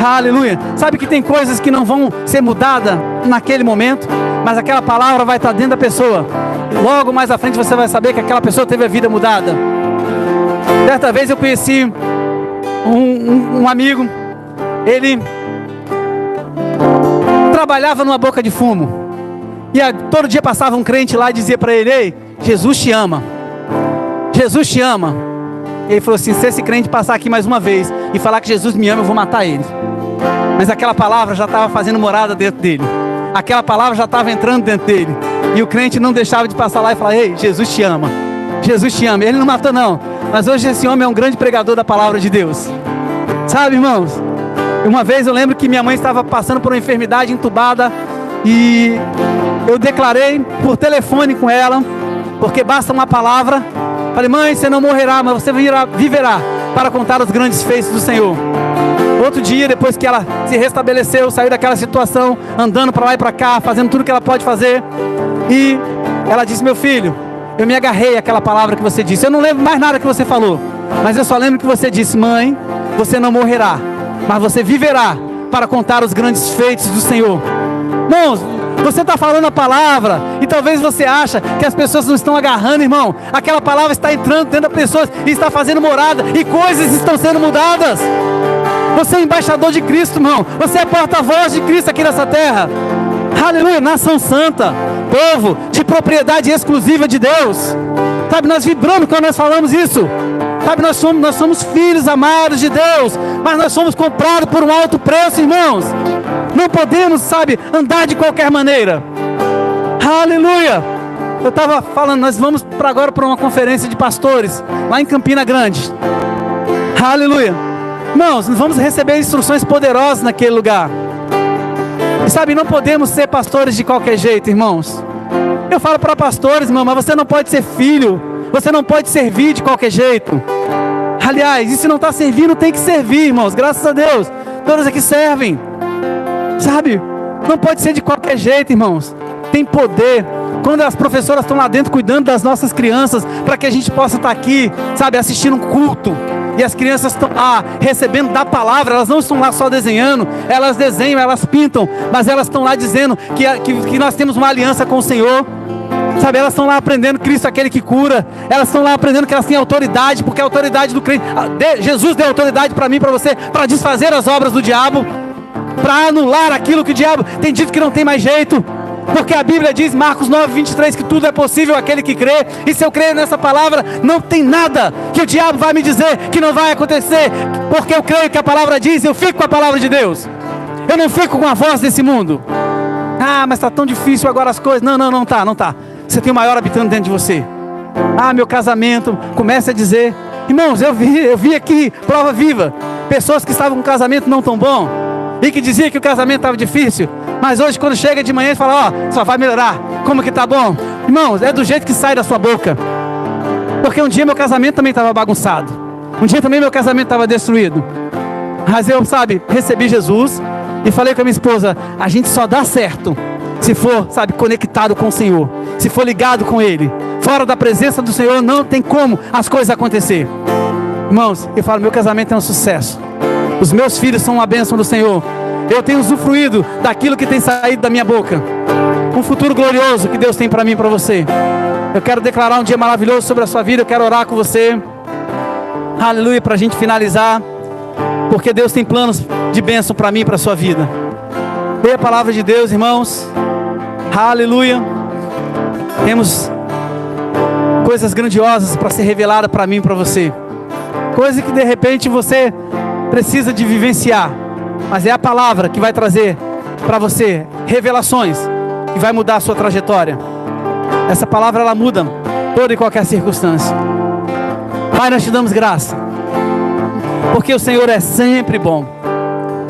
Aleluia. Sabe que tem coisas que não vão ser mudadas naquele momento, mas aquela palavra vai estar dentro da pessoa. Logo mais à frente você vai saber que aquela pessoa teve a vida mudada. Certa vez eu conheci um amigo. Ele trabalhava numa boca de fumo. E todo dia passava um crente lá e dizia para ele, ei, Jesus te ama. Jesus te ama. Ele falou assim, se esse crente passar aqui mais uma vez e falar que Jesus me ama, eu vou matar ele. Mas aquela palavra já estava fazendo morada dentro dele. Aquela palavra já estava entrando dentro dele. E o crente não deixava de passar lá e falar, ei, Jesus te ama. Jesus te ama. Ele não matou não. Mas hoje esse homem é um grande pregador da palavra de Deus. Sabe, irmãos? Uma vez eu lembro que minha mãe estava passando por uma enfermidade, entubada. E eu declarei por telefone com ela, porque basta uma palavra. Falei, mãe, você não morrerá, mas você viverá para contar os grandes feitos do Senhor. Outro dia, depois que ela se restabeleceu, saiu daquela situação, andando para lá e para cá, fazendo tudo que ela pode fazer, e ela disse: meu filho, eu me agarrei àquela palavra que você disse. Eu não lembro mais nada que você falou, mas eu só lembro que você disse: mãe, você não morrerá, mas você viverá para contar os grandes feitos do Senhor. Irmãos, você está falando a palavra e talvez você acha que as pessoas não estão agarrando, irmão. Aquela palavra está entrando dentro das pessoas e está fazendo morada, e coisas estão sendo mudadas. Você é embaixador de Cristo, irmão. Você é porta-voz de Cristo aqui nessa terra. Aleluia, nação santa, povo de propriedade exclusiva de Deus. Sabe, nós vibramos quando nós falamos isso. Sabe, nós somos filhos amados de Deus, mas nós somos comprados por um alto preço, irmãos. Não podemos, sabe, andar de qualquer maneira. Aleluia. Eu estava falando, nós vamos agora para uma conferência de pastores, lá em Campina Grande. Aleluia. Irmãos, nós vamos receber instruções poderosas naquele lugar. E sabe, não podemos ser pastores de qualquer jeito, irmãos. Eu falo para pastores, irmão, mas você não pode ser filho. Você não pode servir de qualquer jeito. Aliás, e se não está servindo, tem que servir, irmãos. Graças a Deus, todos aqui servem. Sabe, não pode ser de qualquer jeito, irmãos. Tem poder. Quando as professoras estão lá dentro cuidando das nossas crianças, para que a gente possa estar aqui, sabe, assistindo um culto. E as crianças estão lá recebendo da palavra. Elas não estão lá só desenhando. Elas desenham, elas pintam, mas elas estão lá dizendo que nós temos uma aliança com o Senhor. Sabe, elas estão lá aprendendo Cristo, aquele que cura. Elas estão lá aprendendo que elas têm autoridade, porque a autoridade do crente, Jesus deu autoridade para mim, para você, para desfazer as obras do diabo, para anular aquilo que o diabo tem dito que não tem mais jeito. Porque a Bíblia diz, Marcos 9:23, que tudo é possível àquele que crê. E se eu crer nessa palavra, não tem nada que o diabo vai me dizer que não vai acontecer. Porque eu creio que a palavra diz, eu fico com a palavra de Deus. Eu não fico com a voz desse mundo. Ah, mas está tão difícil agora as coisas. Não tá. Você tem o maior habitando dentro de você. Ah, meu casamento, comece a dizer. Irmãos, eu vi aqui, prova viva, pessoas que estavam com um casamento não tão bom, e que diziam que o casamento estava difícil, mas hoje quando chega de manhã e fala, só vai melhorar, como que tá bom? Irmãos, é do jeito que sai da sua boca. Porque um dia meu casamento também estava bagunçado, um dia também meu casamento estava destruído, mas eu, recebi Jesus e falei com a minha esposa, a gente só dá certo se for, conectado com o Senhor, se for ligado com Ele. Fora da presença do Senhor não tem como as coisas acontecer. Irmãos, eu falo, meu casamento é um sucesso, os meus filhos são uma bênção do Senhor, eu tenho usufruído daquilo que tem saído da minha boca. Um futuro glorioso que Deus tem para mim e para você. Eu quero declarar um dia maravilhoso sobre a sua vida. Eu quero orar com você. Aleluia, para a gente finalizar, porque Deus tem planos de bênção para mim e para a sua vida. Leia a palavra de Deus, irmãos. Aleluia. Temos coisas grandiosas para ser revelada para mim e para você. Coisas que de repente você precisa de vivenciar, mas é a palavra que vai trazer para você revelações que vai mudar a sua trajetória. Essa palavra, ela muda toda e qualquer circunstância. Pai, nós te damos graça, porque o Senhor é sempre bom.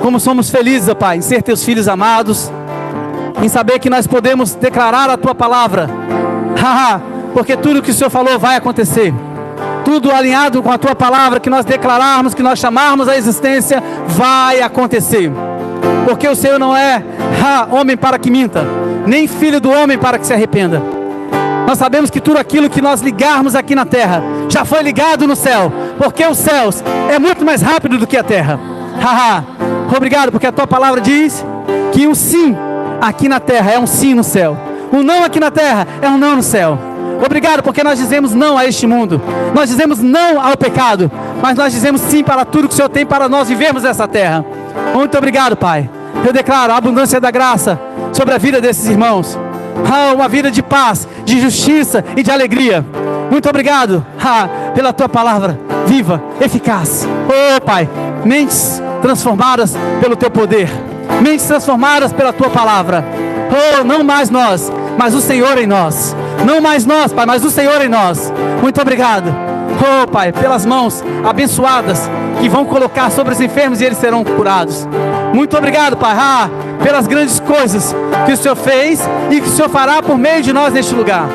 Como somos felizes, ó Pai, em ser teus filhos amados, em saber que nós podemos declarar a tua palavra, porque tudo que o Senhor falou vai acontecer. Tudo alinhado com a tua palavra, que nós declararmos, que nós chamarmos a existência, vai acontecer. Porque o Senhor não é homem para que minta, nem filho do homem para que se arrependa. Nós sabemos que tudo aquilo que nós ligarmos aqui na terra, já foi ligado no céu, porque os céus é muito mais rápido do que a terra. Obrigado, porque a tua palavra diz que o sim aqui na terra é um sim no céu, o não aqui na terra é um não no céu. Obrigado, porque nós dizemos não a este mundo, nós dizemos não ao pecado, mas nós dizemos sim para tudo que o Senhor tem para nós vivermos nessa terra. Muito obrigado, Pai. Eu declaro a abundância da graça sobre a vida desses irmãos, uma vida de paz, de justiça e de alegria. Muito obrigado pela tua palavra viva, eficaz. Pai, mentes transformadas pelo teu poder, mentes transformadas pela tua palavra. Não mais nós, mas o Senhor em nós. Não mais nós, Pai, mas o Senhor em nós. Muito obrigado, Pai, pelas mãos abençoadas que vão colocar sobre os enfermos e eles serão curados. Muito obrigado, Pai, pelas grandes coisas que o Senhor fez e que o Senhor fará por meio de nós neste lugar.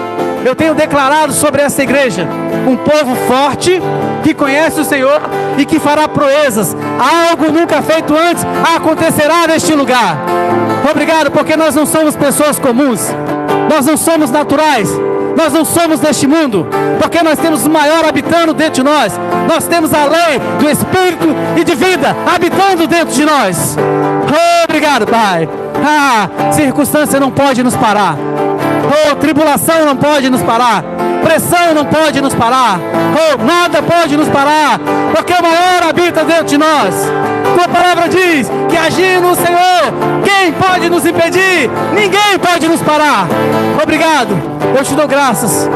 Eu tenho declarado sobre essa igreja um povo forte, que conhece o Senhor e que fará proezas. Algo nunca feito antes acontecerá neste lugar. Obrigado, porque nós não somos pessoas comuns, nós não somos naturais, nós não somos deste mundo, porque nós temos o maior habitando dentro de nós. Nós temos a lei do Espírito e de vida habitando dentro de nós. Obrigado, Pai. Circunstância não pode nos parar. Tribulação não pode nos parar. Pressão não pode nos parar. Nada pode nos parar, porque o maior habita dentro de nós. Tua palavra diz que agindo o Senhor, quem pode nos impedir? Ninguém pode nos parar. Obrigado. Eu te dou graças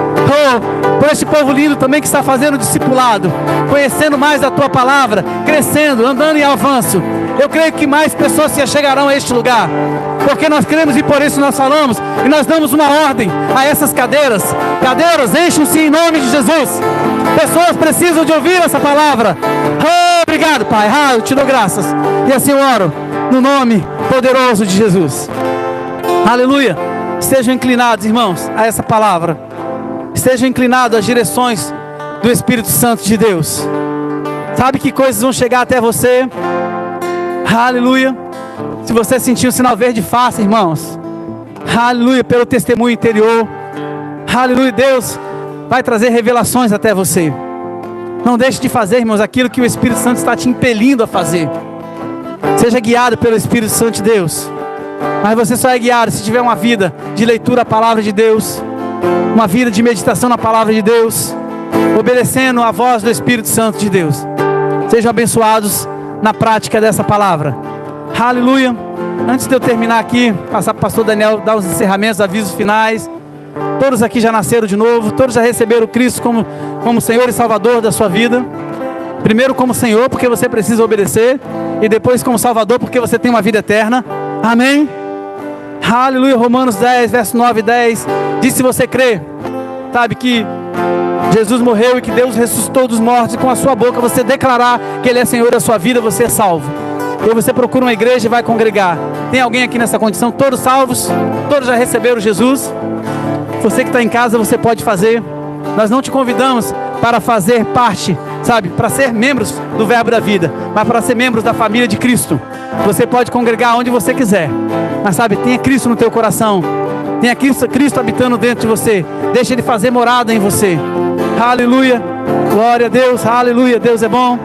por este povo lindo também que está fazendo discipulado, conhecendo mais a tua palavra, crescendo, andando em avanço. Eu creio que mais pessoas se chegarão a este lugar, porque nós cremos e por isso nós falamos e nós damos uma ordem a essas cadeiras. Cadeiras, enchem-se em nome de Jesus. Pessoas precisam de ouvir essa palavra. Obrigado, Pai. Eu te dou graças. E assim eu oro no nome poderoso de Jesus. Aleluia. Estejam inclinados, irmãos, a essa palavra. Estejam inclinados às direções do Espírito Santo de Deus. Sabe que coisas vão chegar até você? Aleluia. Se você sentir o sinal verde, faça, irmãos. Aleluia, pelo testemunho interior. Aleluia, Deus vai trazer revelações até você. Não deixe de fazer, irmãos, aquilo que o Espírito Santo está te impelindo a fazer. Seja guiado pelo Espírito Santo de Deus. Mas você só é guiado se tiver uma vida de leitura à palavra de Deus, uma vida de meditação na palavra de Deus, obedecendo a voz do Espírito Santo de Deus. Sejam abençoados na prática dessa palavra. Aleluia. Antes de eu terminar aqui, passar para o pastor Daniel dar os encerramentos, avisos finais. Todos aqui já nasceram de novo, todos já receberam Cristo como Senhor e Salvador da sua vida. Primeiro como Senhor, porque você precisa obedecer, e depois como Salvador, porque você tem uma vida eterna. Amém? Aleluia. Romanos 10, verso 9 e 10 diz: se você crê, sabe que Jesus morreu e que Deus ressuscitou dos mortos, e com a sua boca você declarar que Ele é Senhor da sua vida, você é salvo. E você procura uma igreja e vai congregar. Tem alguém aqui nessa condição? Todos salvos? Todos já receberam Jesus? Você que está em casa, você pode fazer. Nós não te convidamos para fazer parte, sabe, para ser membros do Verbo da Vida, mas para ser membros da família de Cristo. Você pode congregar onde você quiser, mas sabe, tenha Cristo no teu coração, tenha Cristo habitando dentro de você. Deixa Ele fazer morada em você. Aleluia, glória a Deus. Aleluia, Deus é bom.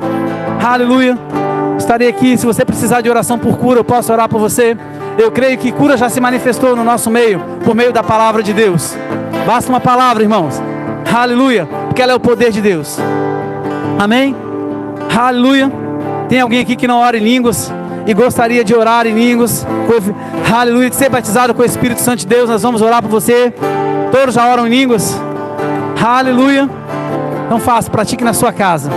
Aleluia. Estarei aqui, se você precisar de oração por cura, eu posso orar por você. Eu creio que cura já se manifestou no nosso meio, por meio da palavra de Deus. Basta uma palavra, irmãos. Aleluia, porque ela é o poder de Deus. Amém? Aleluia. Tem alguém aqui que não ora em línguas e gostaria de orar em línguas? Aleluia, de ser batizado com o Espírito Santo de Deus. Nós vamos orar por você. Todos já oram em línguas? Aleluia. Não faça, pratique na sua casa.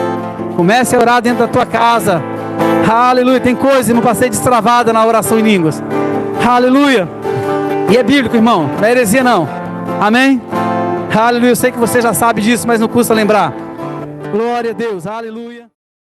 Comece a orar dentro da tua casa. Aleluia. Tem coisa, irmão, para ser destravada na oração em línguas. Aleluia. E é bíblico, irmão, não é heresia não. Amém? Aleluia. Eu sei que você já sabe disso, mas não custa lembrar. Glória a Deus. Aleluia.